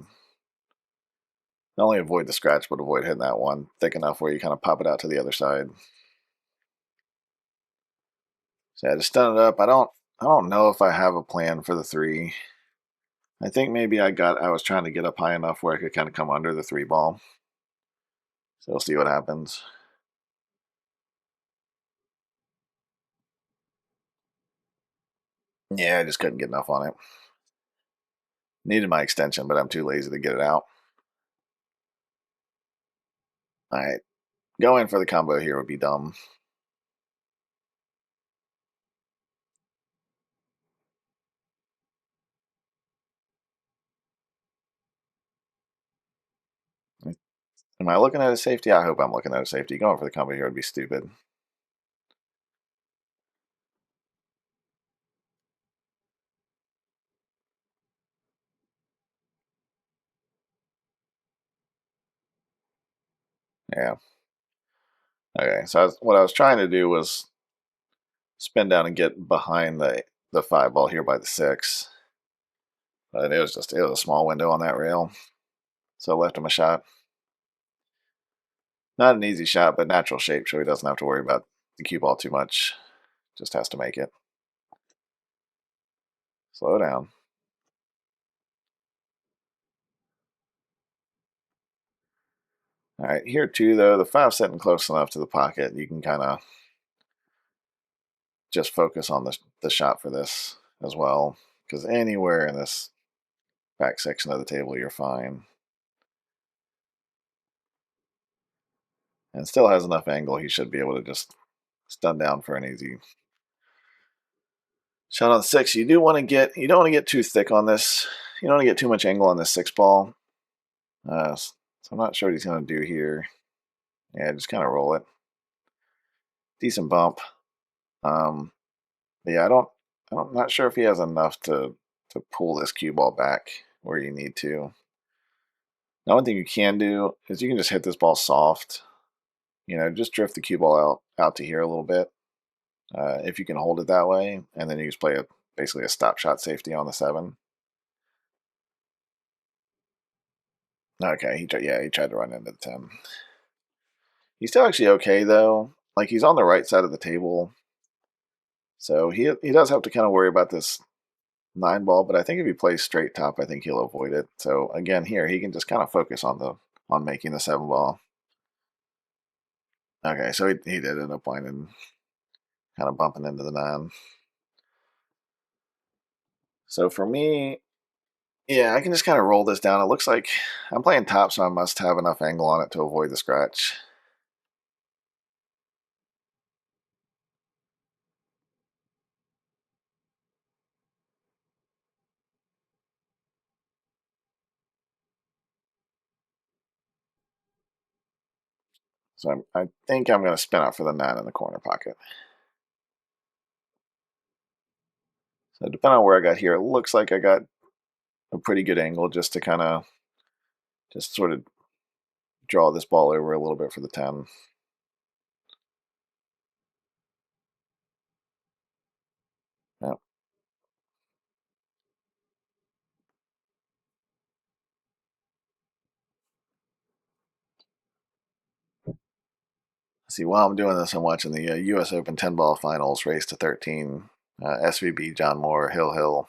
not only avoid the scratch, but avoid hitting that one thick enough where you kind of pop it out to the other side. So I just done it up. I don't know if I have a plan for the three. I think maybe I was trying to get up high enough where I could kind of come under the three ball. So we'll see what happens. Yeah, I just couldn't get enough on it. Needed my extension, but I'm too lazy to get it out. All right, going for the combo here would be dumb. Am I looking at a safety? I hope I'm looking at a safety. Going for the combo here would be stupid. Yeah. Okay. So what I was trying to do was spin down and get behind the five ball here by the six, but it was a small window on that rail, so I left him a shot. Not an easy shot, but natural shape, so he doesn't have to worry about the cue ball too much. Just has to make it. Slow down. All right, here too though, the five sitting close enough to the pocket, you can kind of just focus on the shot for this as well, because anywhere in this back section of the table, you're fine. And still has enough angle, he should be able to just stun down for an easy shot on six. You don't want to get too thick on this. You don't want to get too much angle on this six ball. So I'm not sure what he's going to do here. Yeah, just kind of roll it. Decent bump. Um, but yeah, I'm not sure if he has enough to pull this cue ball back where you need to. Now, one thing you can do is you can just hit this ball soft. Just drift the cue ball out to here a little bit. If you can hold it that way, and then you just play basically a stop shot safety on the seven. Okay, he tried to run into the 10. He's still actually okay though. Like he's on the right side of the table, so he does have to kind of worry about this nine ball. But I think if he plays straight top, I think he'll avoid it. So again, here he can just kind of focus on making the seven ball. Okay, so he did end up winding, kind of bumping into the nine. So for me, yeah, I can just kind of roll this down. It looks like I'm playing top, so I must have enough angle on it to avoid the scratch. So I think I'm going to spin out for the nine in the corner pocket. So depending on where I got here, it looks like I got a pretty good angle just to kind of just sort of draw this ball over a little bit for the 10. Yep. See, while I'm doing this, I'm watching the U.S. Open 10 ball finals, race to 13. SVB, John Moore, Hill.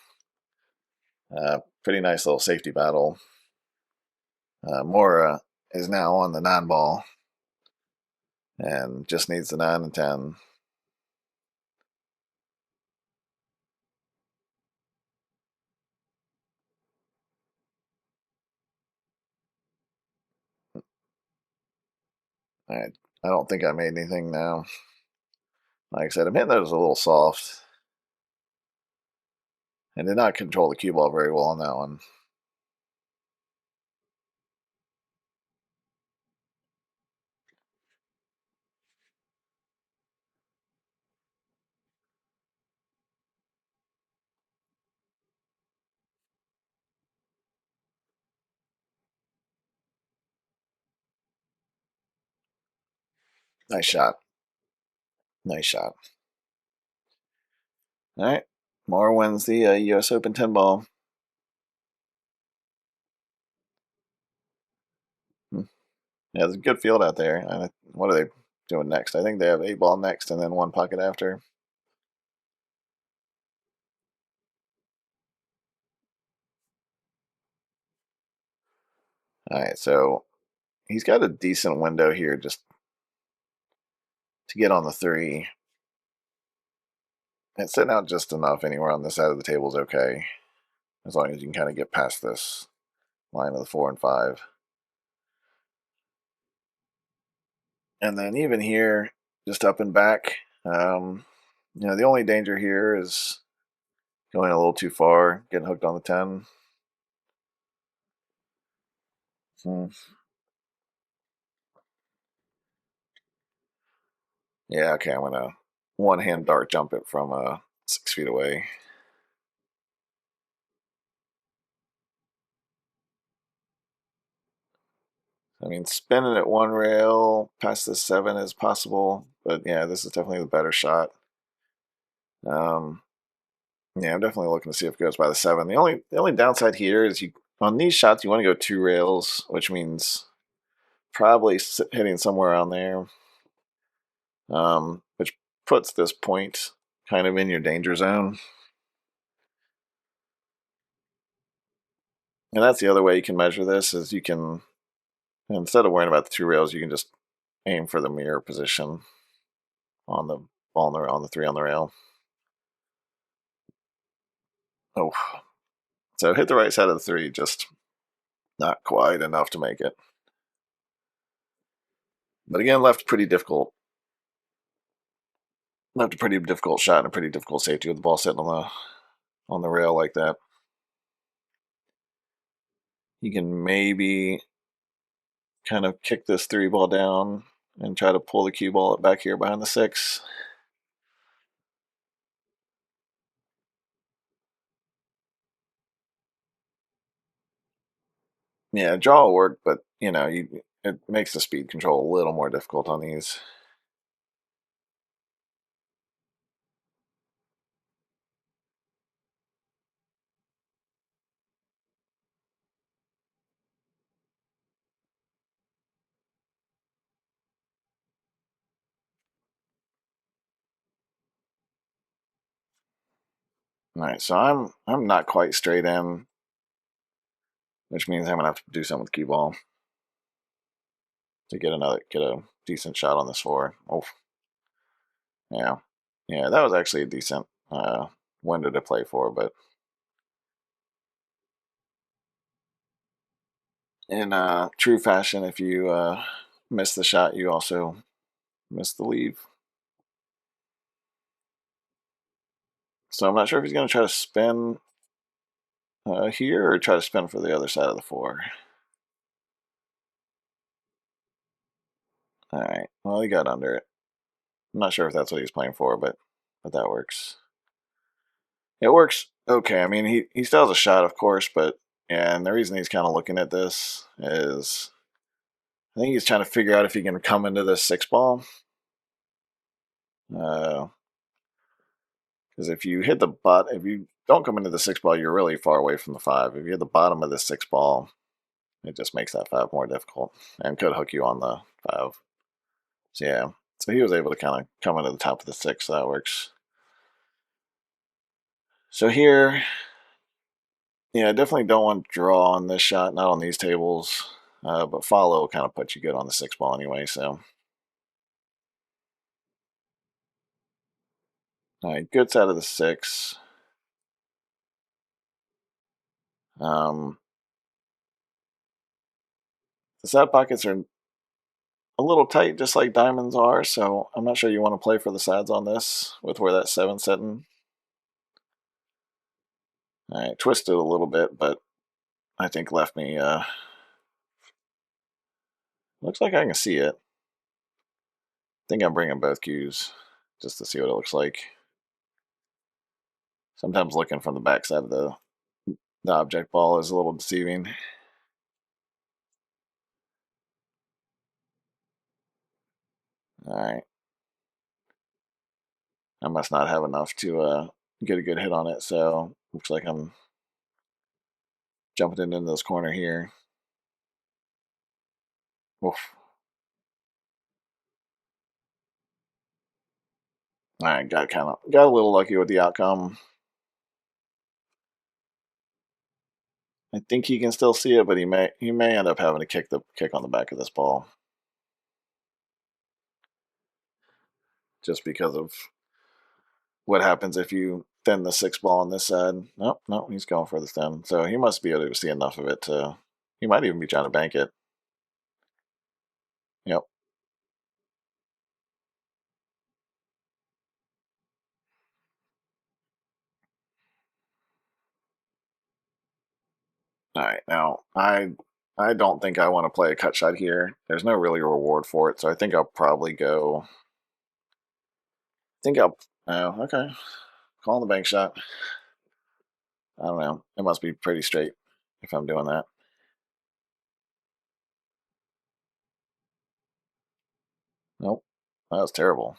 Pretty nice little safety battle. Moore is now on the 9 ball and just needs the 9 and 10. I, I don't think I made anything now. Like I said, I'm hitting those a little soft. And did not control the cue ball very well on that one. Nice shot. Nice shot. All right. Moore wins the U.S. Open 10 ball. Hmm. Yeah, there's a good field out there. What are they doing next? I think they have 8 ball next and then 1 pocket after. All right, so he's got a decent window here just to get on the 3. And sitting out just enough anywhere on this side of the table is okay, as long as you can kind of get past this line of the 4 and 5. And then even here, just up and back, the only danger here is going a little too far, getting hooked on the 10. Hmm. Yeah, okay, I'm gonna one hand dart jump it from 6 feet away. I mean, spinning at one rail past the 7 is possible, but yeah, this is definitely the better shot. Um, yeah, I'm definitely looking to see if it goes by the 7. The only downside here is you on these shots you want to go 2 rails, which means probably hitting somewhere around there, which puts this point kind of in your danger zone. And that's the other way you can measure this is you can instead of worrying about the 2 rails, you can just aim for the mirror position on the ball on the 3 on the rail. Oh, so hit the right side of the 3, just not quite enough to make it. But again, left a pretty difficult shot and a pretty difficult safety with the ball sitting on the rail like that. You can maybe kind of kick this 3 ball down and try to pull the cue ball back here behind the 6. Yeah, draw will work, but it makes the speed control a little more difficult on these. All right, so I'm not quite straight in, which means I'm gonna have to do something with the cue ball to get a decent shot on this 4. Oh, yeah, yeah, that was actually a decent window to play for, but in true fashion, if you miss the shot, you also miss the leave. So I'm not sure if he's going to try to spin here or try to spin for the other side of the 4. All right. Well, he got under it. I'm not sure if that's what he's playing for, but that works. It works okay. I mean, he still has a shot, of course, but yeah, and the reason he's kind of looking at this is I think he's trying to figure out if he can come into this six ball. Because if you hit the if you don't come into the six ball, you're really far away from the five. If you hit the bottom of the six ball, it just makes that five more difficult and could hook you on the five. So yeah, so he was able to kind of come into the top of the six, so that works. So here, yeah, I definitely don't want to draw on this shot, not on these tables, but follow will kind of put you good on the six ball anyway, so. All right, good side of the six. Um, the side pockets are a little tight, just like diamonds are, so I'm not sure you want to play for the sides on this with where that seven's sitting. All right, twisted a little bit, but I think left me, looks like I can see it. I think I'm bringing both cues just to see what it looks like. Sometimes looking from the back side of the object ball is a little deceiving. All right. I must not have enough to get a good hit on it, so looks like I'm jumping into this corner here. Oof. All right, got a little lucky with the outcome. I think he can still see it, but he may end up having to kick on the back of this ball just because of what happens if you thin the six ball on this side. Nope, nope, he's going for the thin. So he must be able to see enough of it to. He might even be trying to bank it. Yep. All right, now I don't think I want to play a cut shot here. There's no really reward for it, so I think I'll probably go. I think I'll. Oh, okay. Call the bank shot. I don't know. It must be pretty straight if I'm doing that. Nope. That was terrible.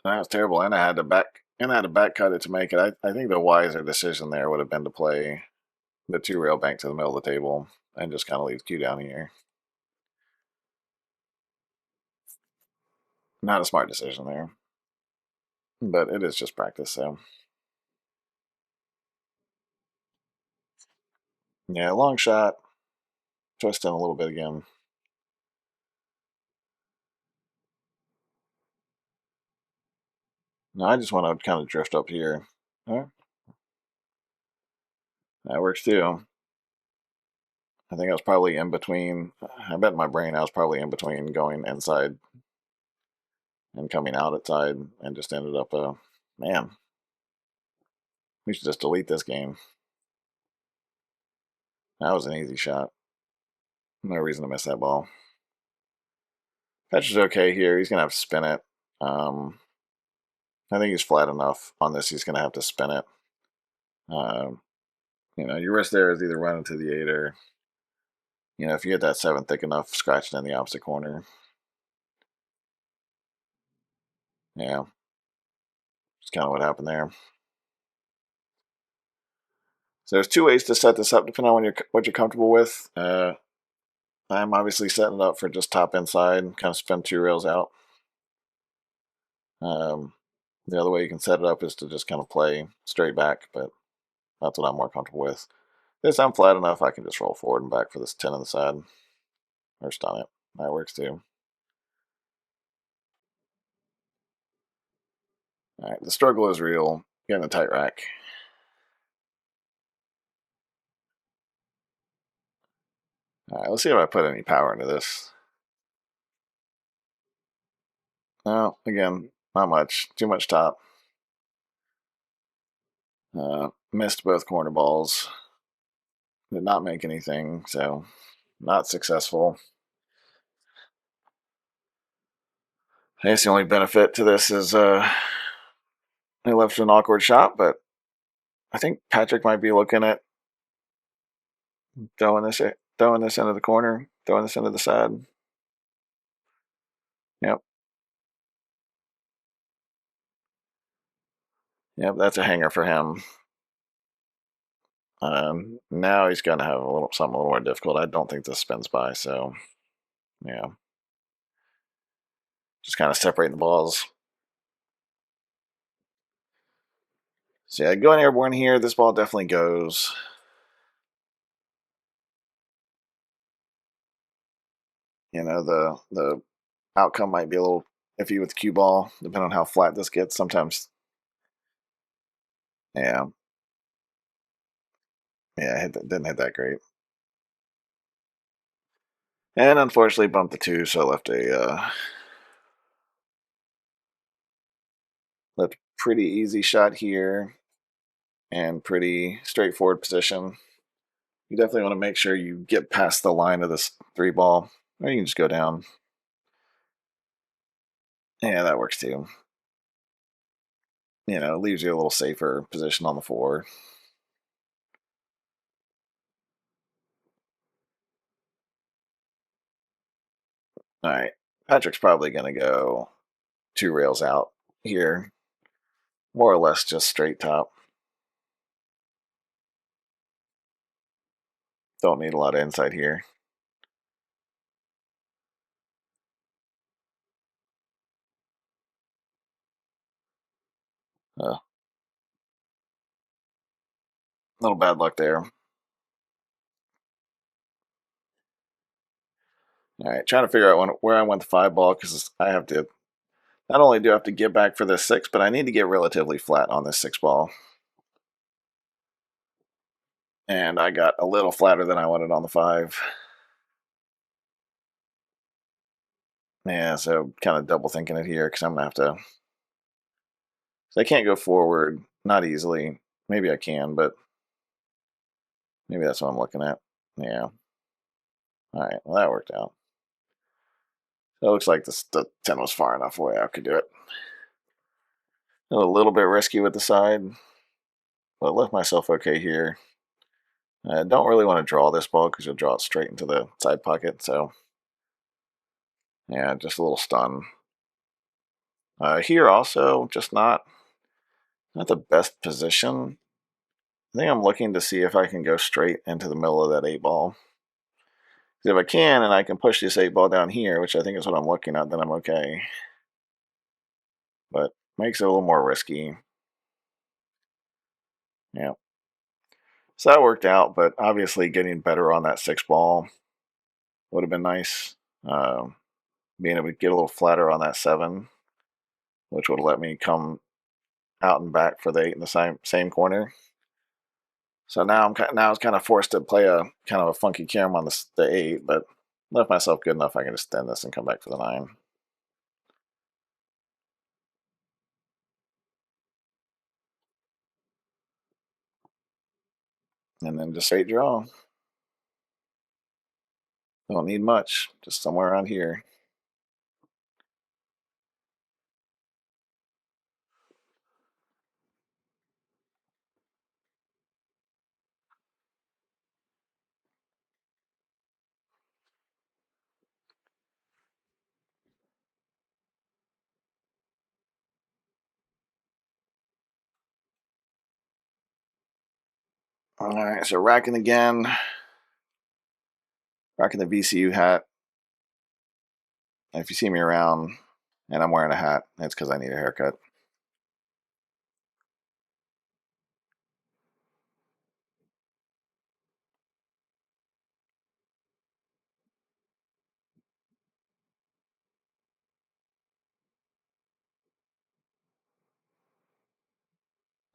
That was terrible, and I had to back cut it to make it. I think the wiser decision there would have been to play the two rail bank to the middle of the table and just kind of leave the cue down here. Not a smart decision there, but it is just practice. So yeah, long shot, twist in a little bit again. No, I just want to kind of drift up here. All right, that works too. I think I was probably in between. I bet in my brain I was probably in between going inside and coming out outside, and just ended up. Man, we should just delete this game. That was an easy shot. No reason to miss that ball. Fetch is okay here. He's gonna have to spin it. Um, I think he's flat enough on this. He's gonna have to spin it. Um, your risk there is either running to the eight or, if you get that seven thick enough, scratching in the opposite corner. Yeah, it's kind of what happened there. So there's two ways to set this up, depending on what you're comfortable with. I'm obviously setting it up for just top inside, kind of spin two rails out. Um, the other way you can set it up is to just kind of play straight back, but that's what I'm more comfortable with. This I'm flat enough, I can just roll forward and back for this 10 on the side, or stun it. That works too. All right, the struggle is real. Getting a tight rack. All right, let's see if I put any power into this. No, again, not much. Too much top. Missed both corner balls. Did not make anything, so not successful. I guess the only benefit to this is I left an awkward shot, but I think Patrick might be looking at throwing this into the corner, throwing this into the side. Yep, yep, that's a hanger for him. Now he's gonna have a little something a little more difficult. I don't think this spins by, so yeah, just kind of separating the balls. So yeah, going airborne here. This ball definitely goes. The outcome might be a little iffy with the cue ball, depending on how flat this gets. Sometimes, yeah, yeah, didn't hit that great, and unfortunately bumped the two, so I left a pretty easy shot here and pretty straightforward position. You definitely want to make sure you get past the line of this three ball, or you can just go down. Yeah, that works too. It leaves you a little safer position on the four. All right, Patrick's probably going to go two rails out here, more or less just straight top. Don't need a lot of insight here. A little bad luck there. All right, trying to figure out where I want the five ball because I have to. Not only do I have to get back for this six, but I need to get relatively flat on this six ball. And I got a little flatter than I wanted on the five. Yeah, so kind of double thinking it here because I'm gonna have to. So I can't go forward, not easily. Maybe I can, but maybe that's what I'm looking at. Yeah. All right. Well, that worked out. So it looks like the 10 was far enough away. I could do it. A little bit risky with the side, but left myself okay here. I don't really want to draw this ball because you'll draw it straight into the side pocket. So yeah, just a little stun. Here also, just not the best position. I think I'm looking to see if I can go straight into the middle of that eight ball. If I can, and I can push this eight ball down here, which I think is what I'm looking at, then I'm okay. But makes it a little more risky. Yeah. So that worked out, but obviously getting better on that six ball would have been nice. Um, Being able to get a little flatter on that seven, which would have let me come out and back for the eight in the same corner. So now I was kind of forced to play a kind of a funky cam on the eight, but left myself good enough I can just extend this and come back for the nine. And then just straight draw. Don't need much, just somewhere around here. All right, so racking again, rocking the VCU hat. If you see me around and I'm wearing a hat, it's because I need a haircut.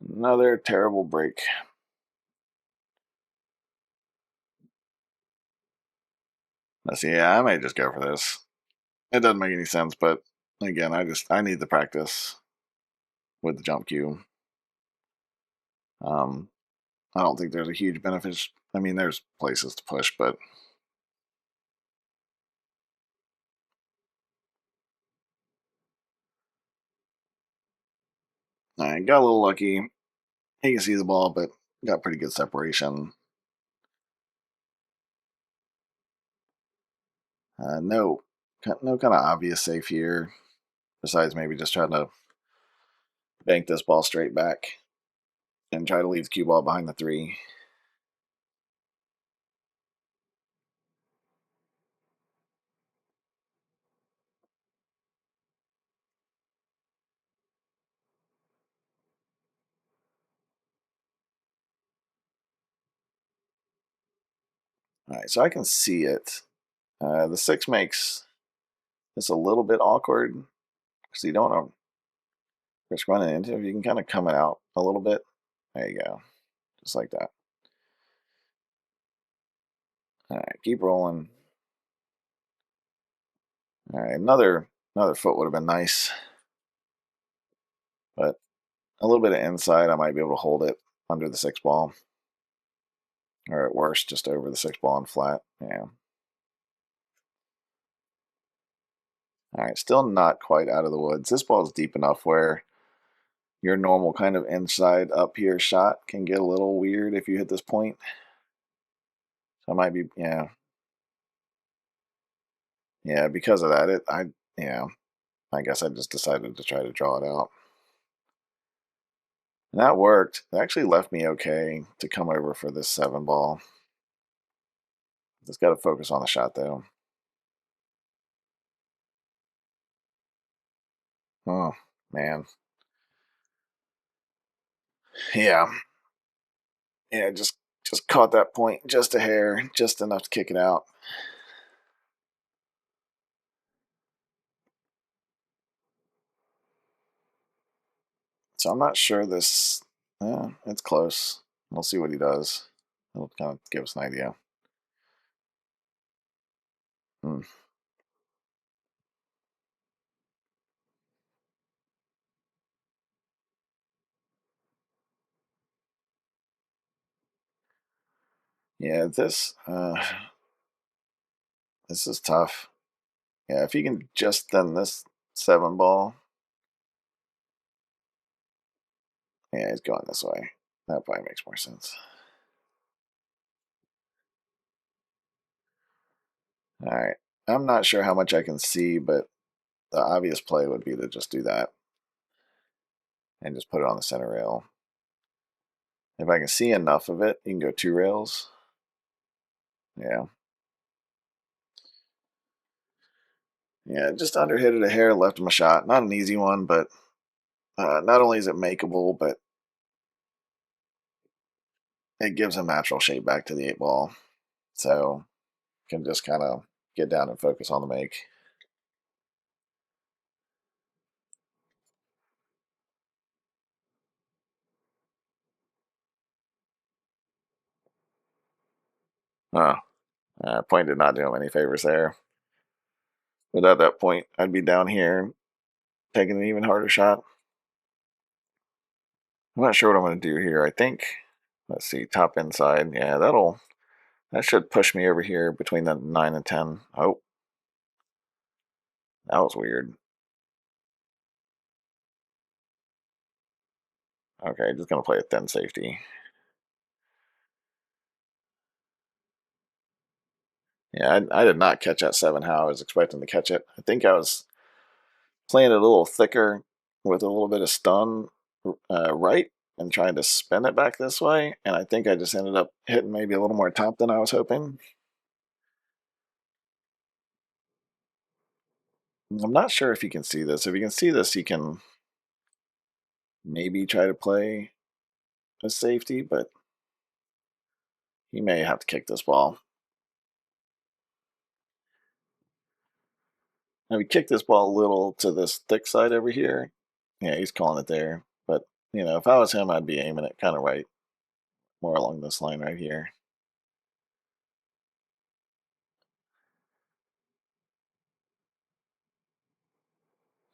Another terrible break. Let's see. Yeah, I might just go for this. It doesn't make any sense, but again, I need the practice with the jump cue. Um, I don't think there's a huge benefit. I mean, there's places to push, but I got a little lucky. He can see the ball, but got pretty good separation. No, no kind of obvious safe here. Besides maybe just trying to bank this ball straight back and try to leave the cue ball behind the three. All right, so I can see it. The six makes this a little bit awkward because you don't want to risk running into it. You can kind of come it out a little bit. There you go, just like that. All right, keep rolling. All right, another foot would have been nice, but a little bit of inside, I might be able to hold it under the six ball, or at worst, just over the six ball and flat. Yeah. All right, still not quite out of the woods. This ball is deep enough where your normal kind of inside up here shot can get a little weird if you hit this point. So I might be, yeah, because of that, yeah, I guess I just decided to try to draw it out. And that worked. It actually left me okay to come over for this seven ball. Just got to focus on the shot though. Oh, man. Yeah. Yeah, just caught that point just a hair, just enough to kick it out. So I'm not sure this. It's close. We'll see what he does. It'll kind of give us an idea. Hmm. Yeah, this is tough. Yeah, if you can just thin this seven ball, yeah, he's going this way. That probably makes more sense. All right. I'm not sure how much I can see, but the obvious play would be to just do that and just put it on the center rail. If I can see enough of it, you can go two rails. Yeah. Yeah, just underhit it a hair, left him a shot. Not an easy one, but not only is it makeable, but it gives him natural shape back to the eight ball. So can just kind of get down and focus on the make. Oh, point did not do him any favors there. But at that point, I'd be down here taking an even harder shot. I'm not sure what I'm going to do here. I think, let's see, top inside. Yeah, that should push me over here between the 9 and 10. Oh, that was weird. Okay, just going to play a thin safety. Yeah, I did not catch that 7 how I was expecting to catch it. I think I was playing it a little thicker with a little bit of stun right and trying to spin it back this way. And I think I just ended up hitting maybe a little more top than I was hoping. I'm not sure if you can see this. If you can see this, you can maybe try to play a safety, but he may have to kick this ball. Now, we kick this ball a little to this thick side over here. Yeah, he's calling it there. But, if I was him, I'd be aiming it kind of right, more along this line right here.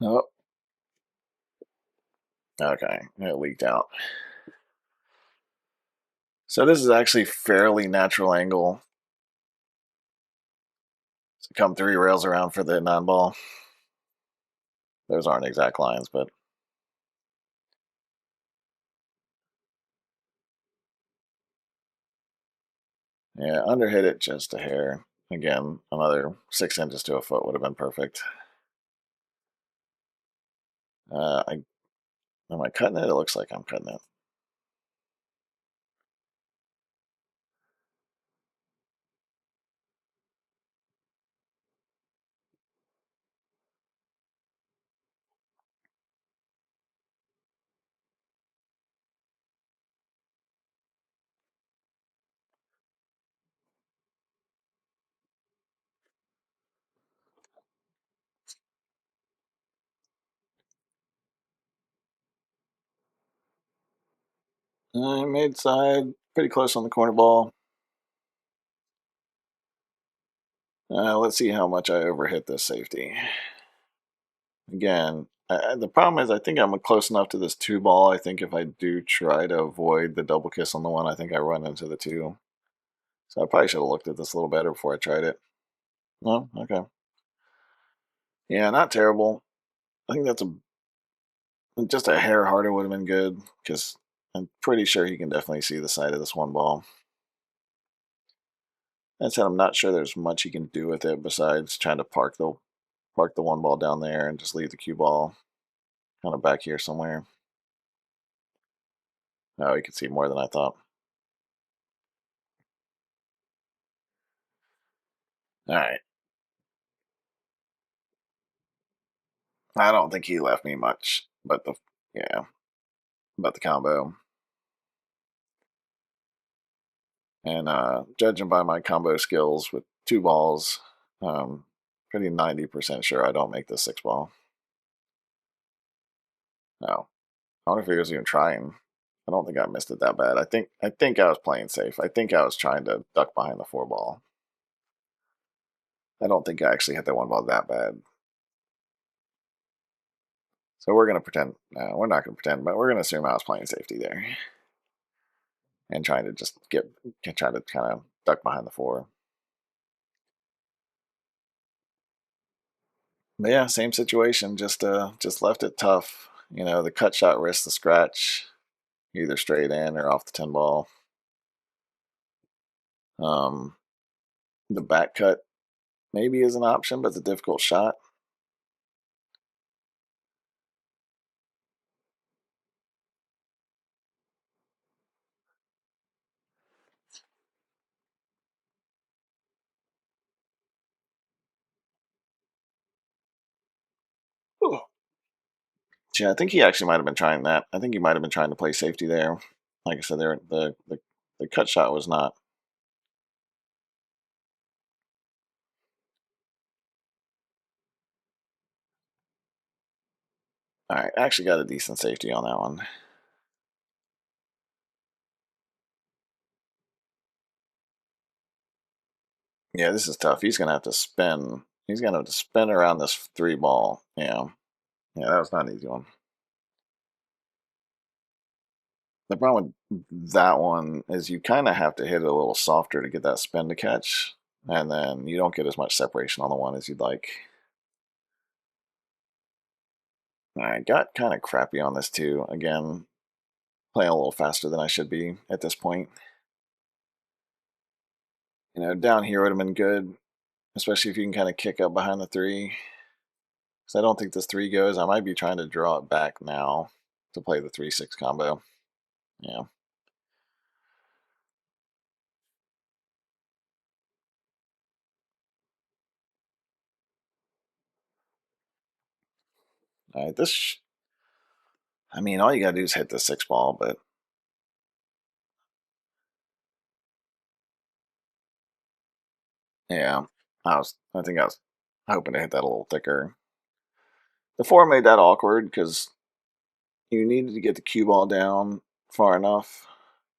Oh, okay. It leaked out. So this is actually fairly natural angle to come 3 rails around for the non-ball. Those aren't exact lines, but yeah, underhit it just a hair. Again, another 6 inches to a foot would have been perfect. I Am I cutting it? It looks like I'm cutting it. Mid side, pretty close on the corner ball. Let's see how much I overhit this safety. Again, the problem is I think I'm close enough to this two ball. I think if I do try to avoid the double kiss on the one, I think I run into the two. So I probably should have looked at this a little better before I tried it. No? Okay. Yeah, not terrible. I think that's just a hair harder would have been good because I'm pretty sure he can definitely see the side of this one ball. That said, I'm not sure there's much he can do with it besides trying to park the one ball down there and just leave the cue ball kind of back here somewhere. Oh, he could see more than I thought. All right. I don't think he left me much, but yeah, but the combo. And judging by my combo skills with two balls, pretty 90% sure I don't make the six ball. No, I wonder if he was even trying. I don't think I missed it that bad. I think I was playing safe. I think I was trying to duck behind the four ball. I don't think I actually hit that one ball that bad. So we're gonna pretend. No, we're not gonna pretend, but we're gonna assume I was playing safety there and trying to just trying to kind of duck behind the four. But yeah, same situation. Just left it tough. The cut shot risks the scratch, either straight in or off the 10 ball. Um, the back cut maybe is an option, but it's a difficult shot. Ooh. Yeah, I think he actually might have been trying that. I think he might have been trying to play safety there. Like I said, the cut shot was not. All right, actually got a decent safety on that one. Yeah, this is tough. He's gonna have to spin. He's gonna have to spin around this three ball. Yeah, that was not an easy one. The problem with that one is you kind of have to hit it a little softer to get that spin to catch, and then you don't get as much separation on the one as you'd like. I got kind of crappy on this too. Again, playing a little faster than I should be at this point. Down here would have been good, especially if you can kind of kick up behind the three. Because I don't think this three goes. I might be trying to draw it back now to play the 3-6 combo. Yeah. All right, I mean, all you gotta do is hit the six ball, but yeah, I think I was hoping to hit that a little thicker. The four made that awkward because you needed to get the cue ball down far enough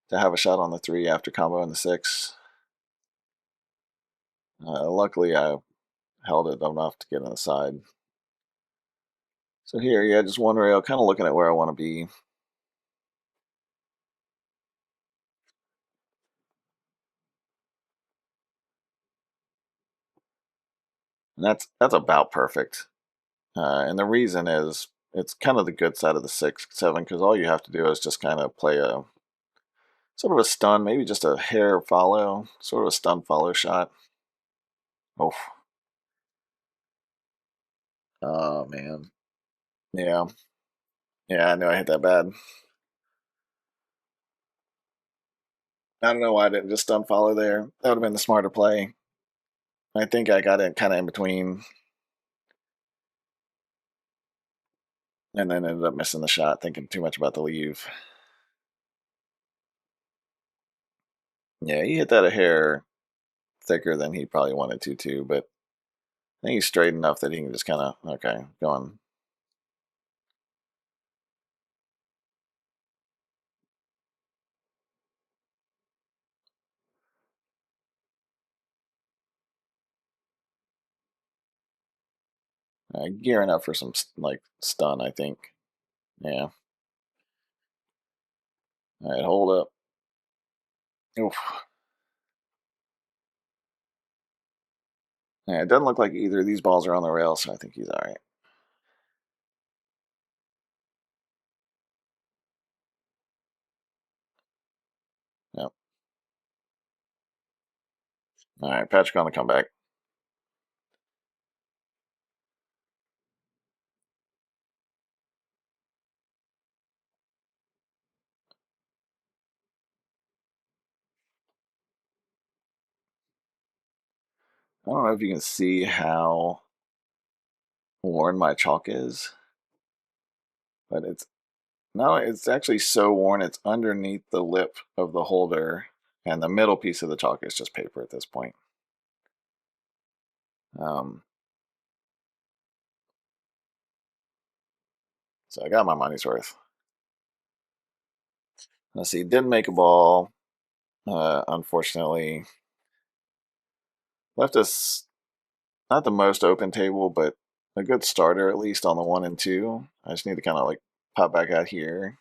to have a shot on the three after combo in the six. Luckily, I held it enough to get on the side. So here, yeah, just one rail, kind of looking at where I want to be. And that's about perfect. And the reason is it's kind of the good side of the 6-7 because all you have to do is just kind of play a sort of a stun, maybe just a hair follow, sort of a stun follow shot. Oh, oh man. Yeah. Yeah, I knew I hit that bad. I don't know why I didn't just unfollow there. That would have been the smarter play. I think I got it kind of in between and then ended up missing the shot, thinking too much about the leave. Yeah, he hit that a hair thicker than he probably wanted to, too, but I think he's straight enough that he can just kind of, okay, go on. Gearing up for some, like, stun, I think. Yeah. All right, hold up. Oof. Yeah, it doesn't look like either of these balls are on the rail, so I think he's all right. Yep. All right, Patrick on the comeback. I don't know if you can see how worn my chalk is, but it's no, it's actually so worn it's underneath the lip of the holder, and the middle piece of the chalk is just paper at this point. Um, so I got my money's worth. Let's see, didn't make a ball, unfortunately. Left us not the most open table, but a good starter at least on the 1 and 2. I just need to kind of like pop back out here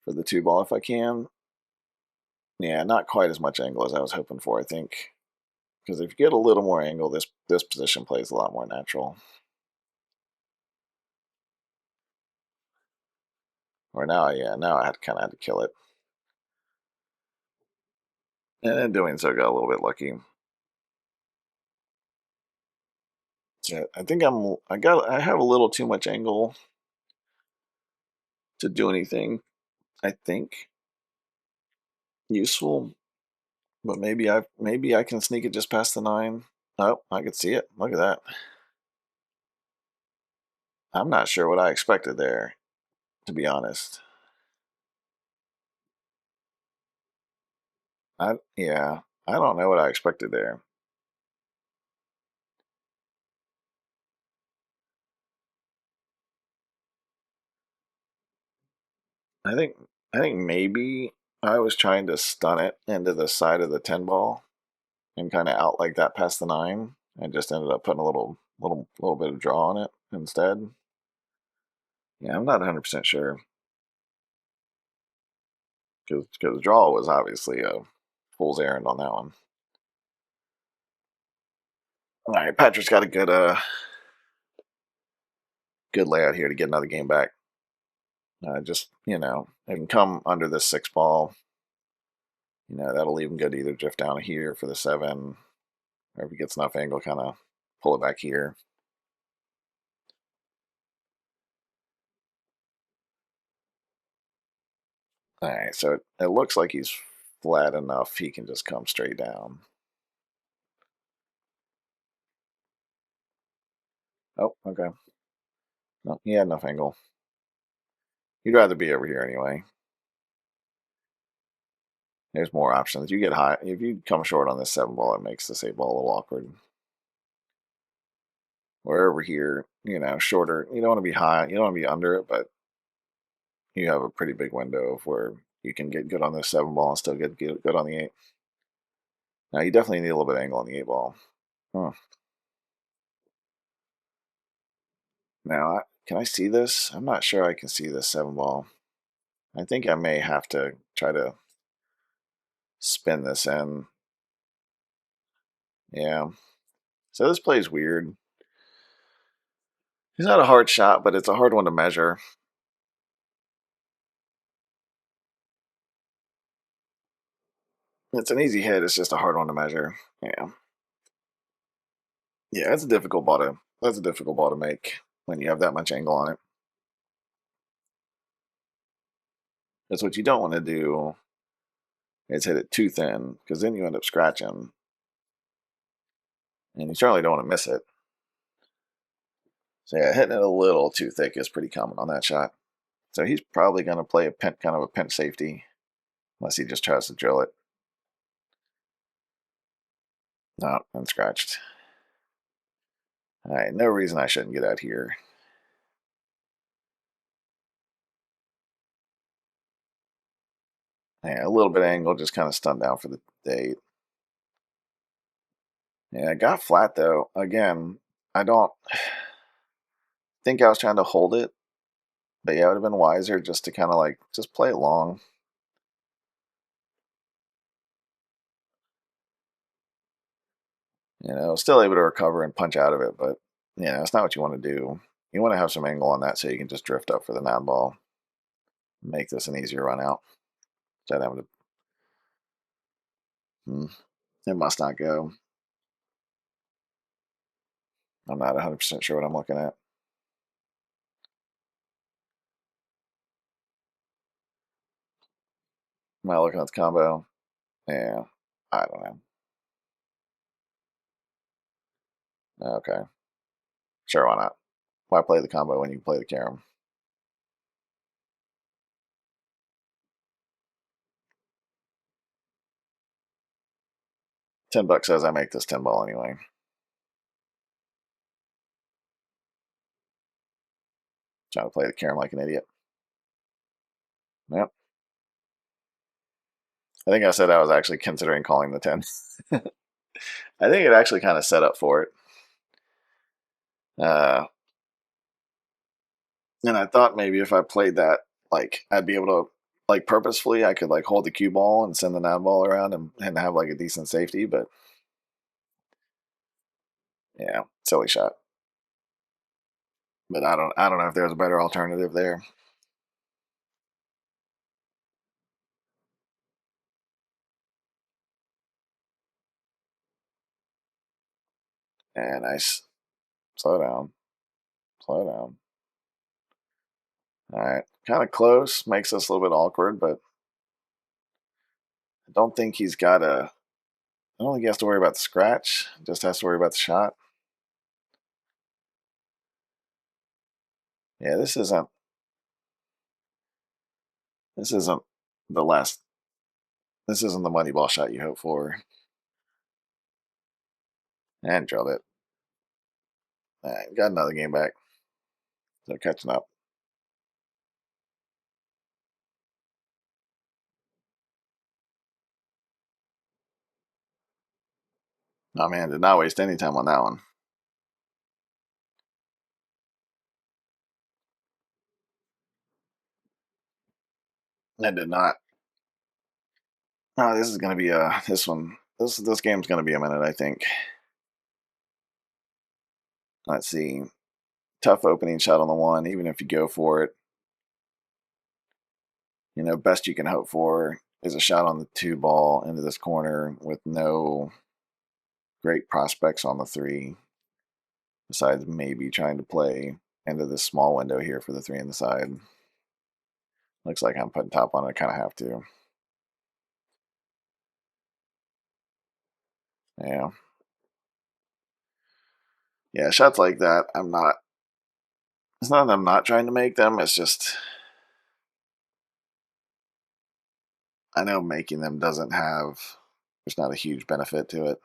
for the 2 ball if I can. Yeah, not quite as much angle as I was hoping for, I think. Because if you get a little more angle, this position plays a lot more natural. Or now, yeah, now I had kind of had to kill it, and in doing so, got a little bit lucky. So I think I have a little too much angle to do anything. I think useful, but maybe I can sneak it just past the 9. Oh, I could see it. Look at that. I'm not sure what I expected there, to be honest. Yeah, I don't know what I expected there. I think I think maybe I was trying to stun it into the side of the 10 ball and kind of out like that past the 9, and just ended up putting a little bit of draw on it instead. Yeah, I'm not 100% sure because draw was obviously a fool's errand on that one. All right, Patrick's got a good layout here to get another game back. Just I can come under this 6 ball. That'll leave him good to either drift down here for the 7, or if he gets enough angle, kind of pull it back here. All right, so it looks like he's flat enough he can just come straight down. Oh, okay. No, he had enough angle. He'd rather be over here anyway. There's more options. You get high if you come short on this 7 ball, it makes this 8 ball a little awkward. Or over here, shorter. You don't want to be high. You don't want to be under it, but you have a pretty big window of where you can get good on this 7 ball and still get good on the 8. Now you definitely need a little bit of angle on the 8 ball. Huh. Now, can I see this? I'm not sure I can see this 7 ball. I think I may have to try to spin this in. Yeah. So this plays weird. It's not a hard shot, but it's a hard one to measure. It's an easy hit. It's just a hard one to measure. Yeah. Yeah, that's a difficult ball to make when you have that much angle on it. That's what you don't want to do is hit it too thin because then you end up scratching, and you certainly don't want to miss it. So yeah, hitting it a little too thick is pretty common on that shot. So he's probably going to play a kind of a pinch safety, unless he just tries to drill it. No, I'm scratched. All right, no reason I shouldn't get out here. Yeah, a little bit of angle, just kind of stunned down for the date. Yeah, I got flat though. Again, I don't think I was trying to hold it, but yeah, it would have been wiser just to kind of like just play it long. Still able to recover and punch out of it, but it's not what you want to do. You want to have some angle on that so you can just drift up for the nine ball, make this an easier run out. Instead of having to, it must not go. I'm not 100% sure what I'm looking at. Am I looking at the combo? Yeah, I don't know. Okay, sure, why not? Why play the combo when you can play the carom? 10 bucks says I make this 10 ball anyway. Trying to play the carom like an idiot. Yep. I think I said I was actually considering calling the 10. I think it actually kind of set up for it. Uh, and I thought maybe if I played that, like I'd be able to, like purposefully, I could like hold the cue ball and send the nine ball around and have like a decent safety. But yeah, silly shot. But I don't know if there's a better alternative there. And slow down, slow down. All right, kind of close, makes us a little bit awkward, but I don't think he's got a. I don't think he has to worry about the scratch. Just has to worry about the shot. Yeah, this isn't the last. This isn't the money ball shot you hope for. And drilled it. All right, got another game back. So catching up. Oh man, did not waste any time on that one. I did not. Oh, this is gonna be this one. This game's gonna be a minute, I think. Let's see. Tough opening shot on the one, even if you go for it. Best you can hope for is a shot on the two ball into this corner with no great prospects on the three, besides maybe trying to play into this small window here for the three in the side. Looks like I'm putting top on it. I kind of have to. Yeah. Yeah, shots like that, I'm not. It's not that I'm not trying to make them. It's just I know making them doesn't have. There's not a huge benefit to it.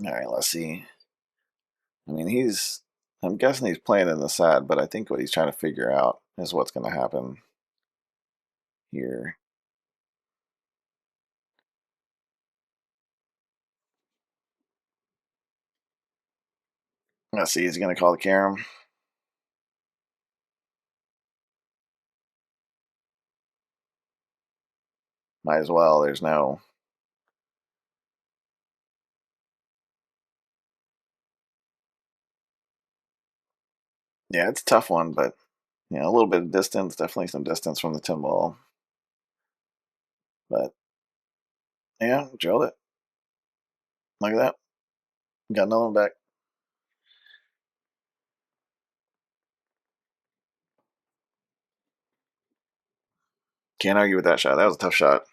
All right, let's see. I mean, he's. I'm guessing he's playing in the side, but I think what he's trying to figure out is what's going to happen here. Let's see. He's going to call the carom. Might as well. There's no. Yeah, it's a tough one, but a little bit of distance, definitely some distance from the 10 ball. But yeah, drilled it. Look at that. Got another one back. Can't argue with that shot. That was a tough shot.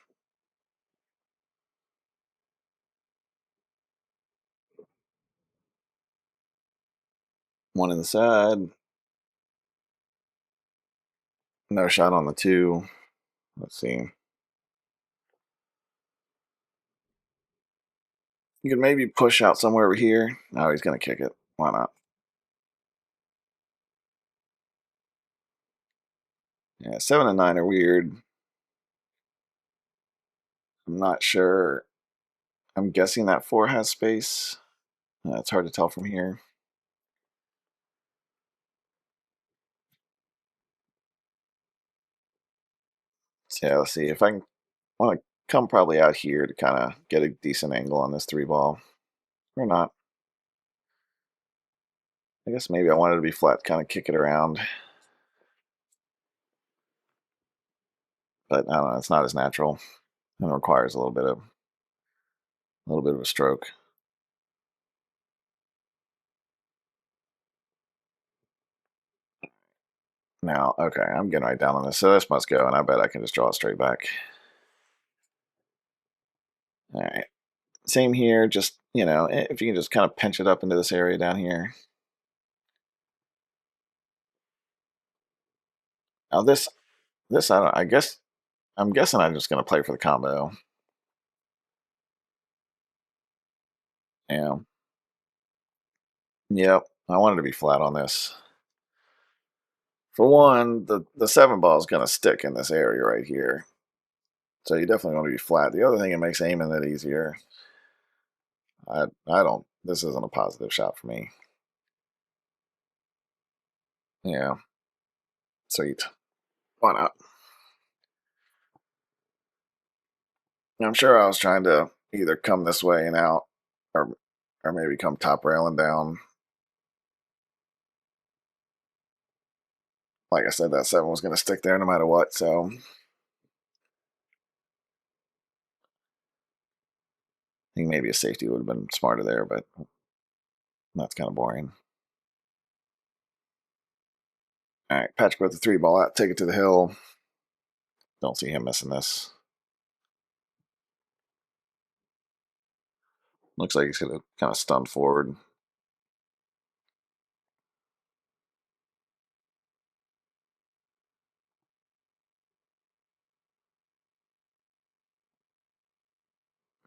One in the side. No shot on the two. Let's see. You could maybe push out somewhere over here. No, he's going to kick it. Why not? Yeah, 7 and 9 are weird. I'm not sure. I'm guessing that four has space. It's hard to tell from here. So yeah, let's see if I can. Want to come probably out here to kind of get a decent angle on this three ball, or not. I guess maybe I wanted to be flat, kind of kick it around, but I don't know. It's not as natural and requires a little bit of a stroke. Now, okay, I'm getting right down on this, so this must go, and I bet I can just draw it straight back. All right, same here. Just if you can just kind of pinch it up into this area down here. Now this I don't. I guess I'm guessing I'm just gonna play for the combo. Yeah. Yep. I wanted to be flat on this. For one, the seven ball is going to stick in this area right here. So you definitely want to be flat. The other thing, it makes aiming that easier. I don't, this isn't a positive shot for me. Yeah, sweet. Why not? I'm sure I was trying to either come this way and out or maybe come top rail and down. Like I said, that seven was going to stick there no matter what. So I think maybe a safety would have been smarter there, but that's kind of boring. All right, Patrick with the three ball out, take it to the hill. Don't see him missing this. Looks like he's going to kind of stun forward.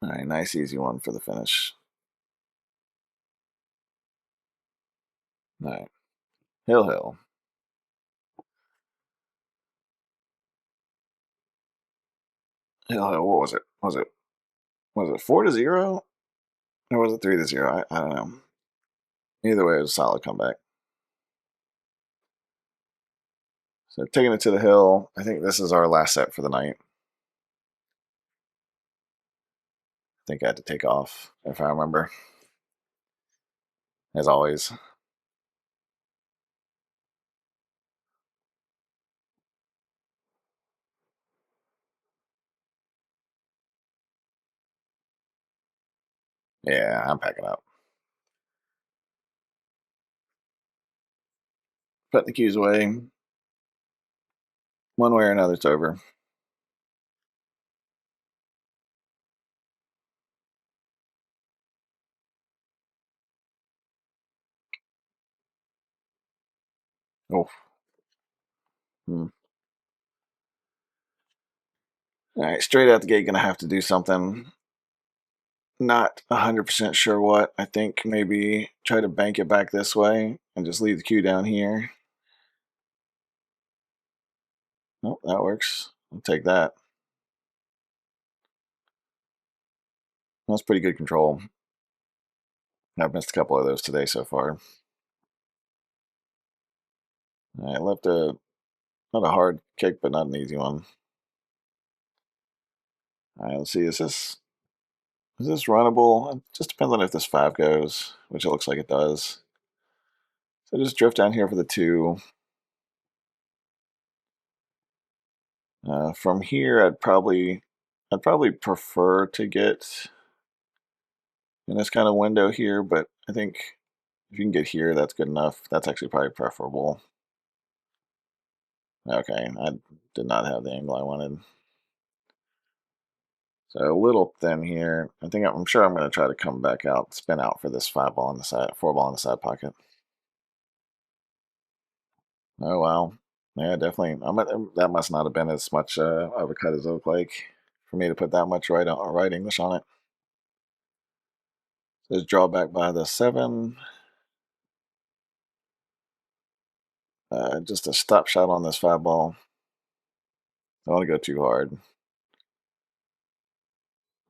All right, nice easy one for the finish. All right, hill. What was it? Was it 4-0 or was it 3-0? I don't know. Either way, it was a solid comeback. So taking it to the hill. I think this is our last set for the night. I think I had to take off if I remember, as always. Yeah, I'm packing up. Putting the cues away. One way or another, it's over. Oh. Hmm. All right, straight out the gate, gonna have to do something. Not 100% sure what. I think maybe try to bank it back this way and just leave the cue down here. Oh, that works. I'll take that. That's pretty good control. I've missed a couple of those today so far. I left not a hard kick, but not an easy one. All right, let's see. Is this runnable? It just depends on if this five goes, which it looks like it does. So just drift down here for the 2. From here, I'd probably prefer to get in this kind of window here, but I think if you can get here, that's good enough. That's actually probably preferable. Okay, I did not have the angle I wanted. So a little thin here. I'm sure I'm going to try to come back out, spin out for this 5 ball on the side, 4 ball on the side pocket. Oh wow, yeah, definitely. That must not have been as much of a cut as it looked like for me to put that much right English on it. Let's draw back by the 7. Just a stop shot on this 5 ball. Don't want to go too hard.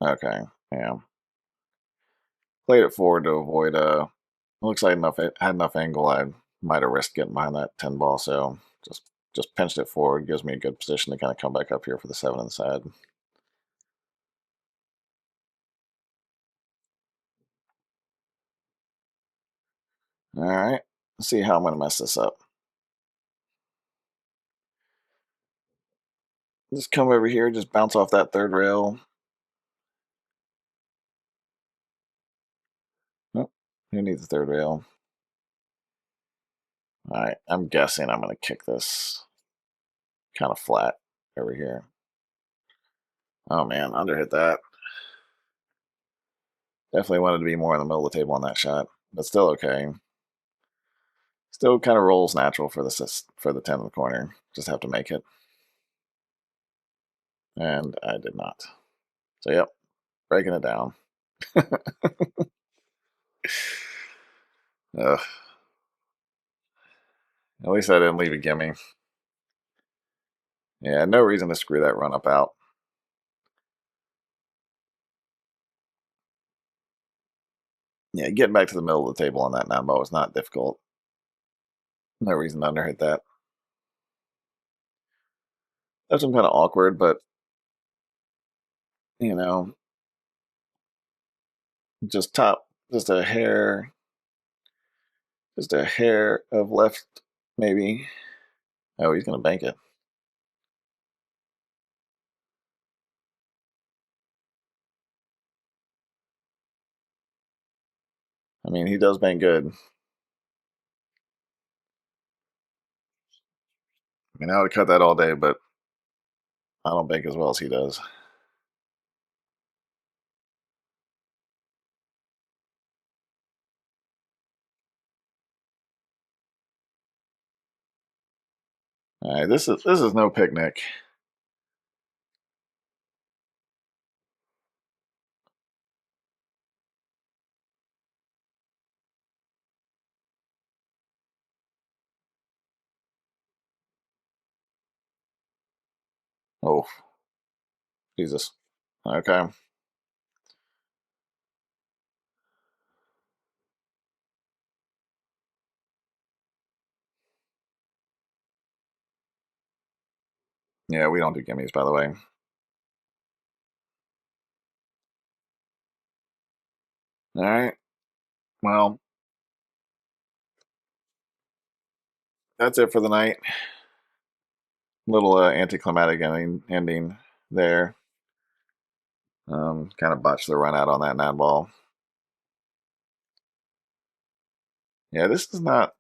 Okay, yeah. Played it forward to avoid. Looks like it had enough angle. I might have risked getting behind that 10 ball. So just pinched it forward. Gives me a good position to kind of come back up here for the 7 inside. All right. Let's see how I'm going to mess this up. Just come over here. Just bounce off that 3rd rail. Oh, who needs the 3rd rail? All right. I'm guessing I'm going to kick this kind of flat over here. Oh man, underhit that. Definitely wanted to be more in the middle of the table on that shot, but still okay. Still kind of rolls natural for the 10 in the corner. Just have to make it. And I did not. So yep, breaking it down. Ugh. At least I didn't leave a gimme. Yeah, no reason to screw that run up out. Yeah, getting back to the middle of the table on that 9 ball was not difficult. No reason to underhit that. That's kind of awkward, but you know, just top, just a hair of left, maybe. Oh, he's gonna bank it. I mean, he does bank good. I mean, I would cut that all day, but I don't bank as well as he does. All right, this is no picnic. Oh, Jesus. Okay. Yeah, we don't do gimmies, by the way. All right. Well, that's it for the night. Little anticlimactic ending there. Kind of botched the run out on that 9 ball. Yeah, this is not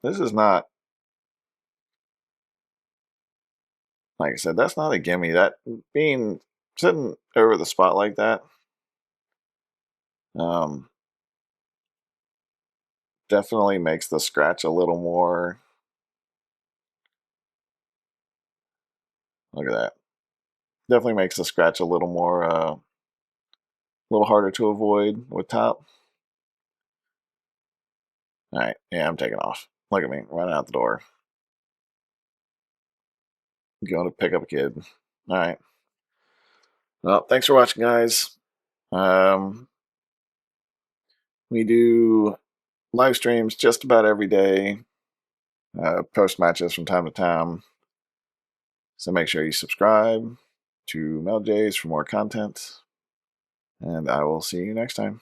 like I said, that's not a gimme. That being sitting over the spot like that, um, definitely makes the scratch a little more. Look at that. Definitely makes the scratch a little harder to avoid with top. All right, yeah, I'm taking off. Look at me running out the door, going to pick up a kid. All right. Well, thanks for watching, guys. Um, we do live streams just about every day, post matches from time to time. So make sure you subscribe to Mel J's for more content. And I will see you next time.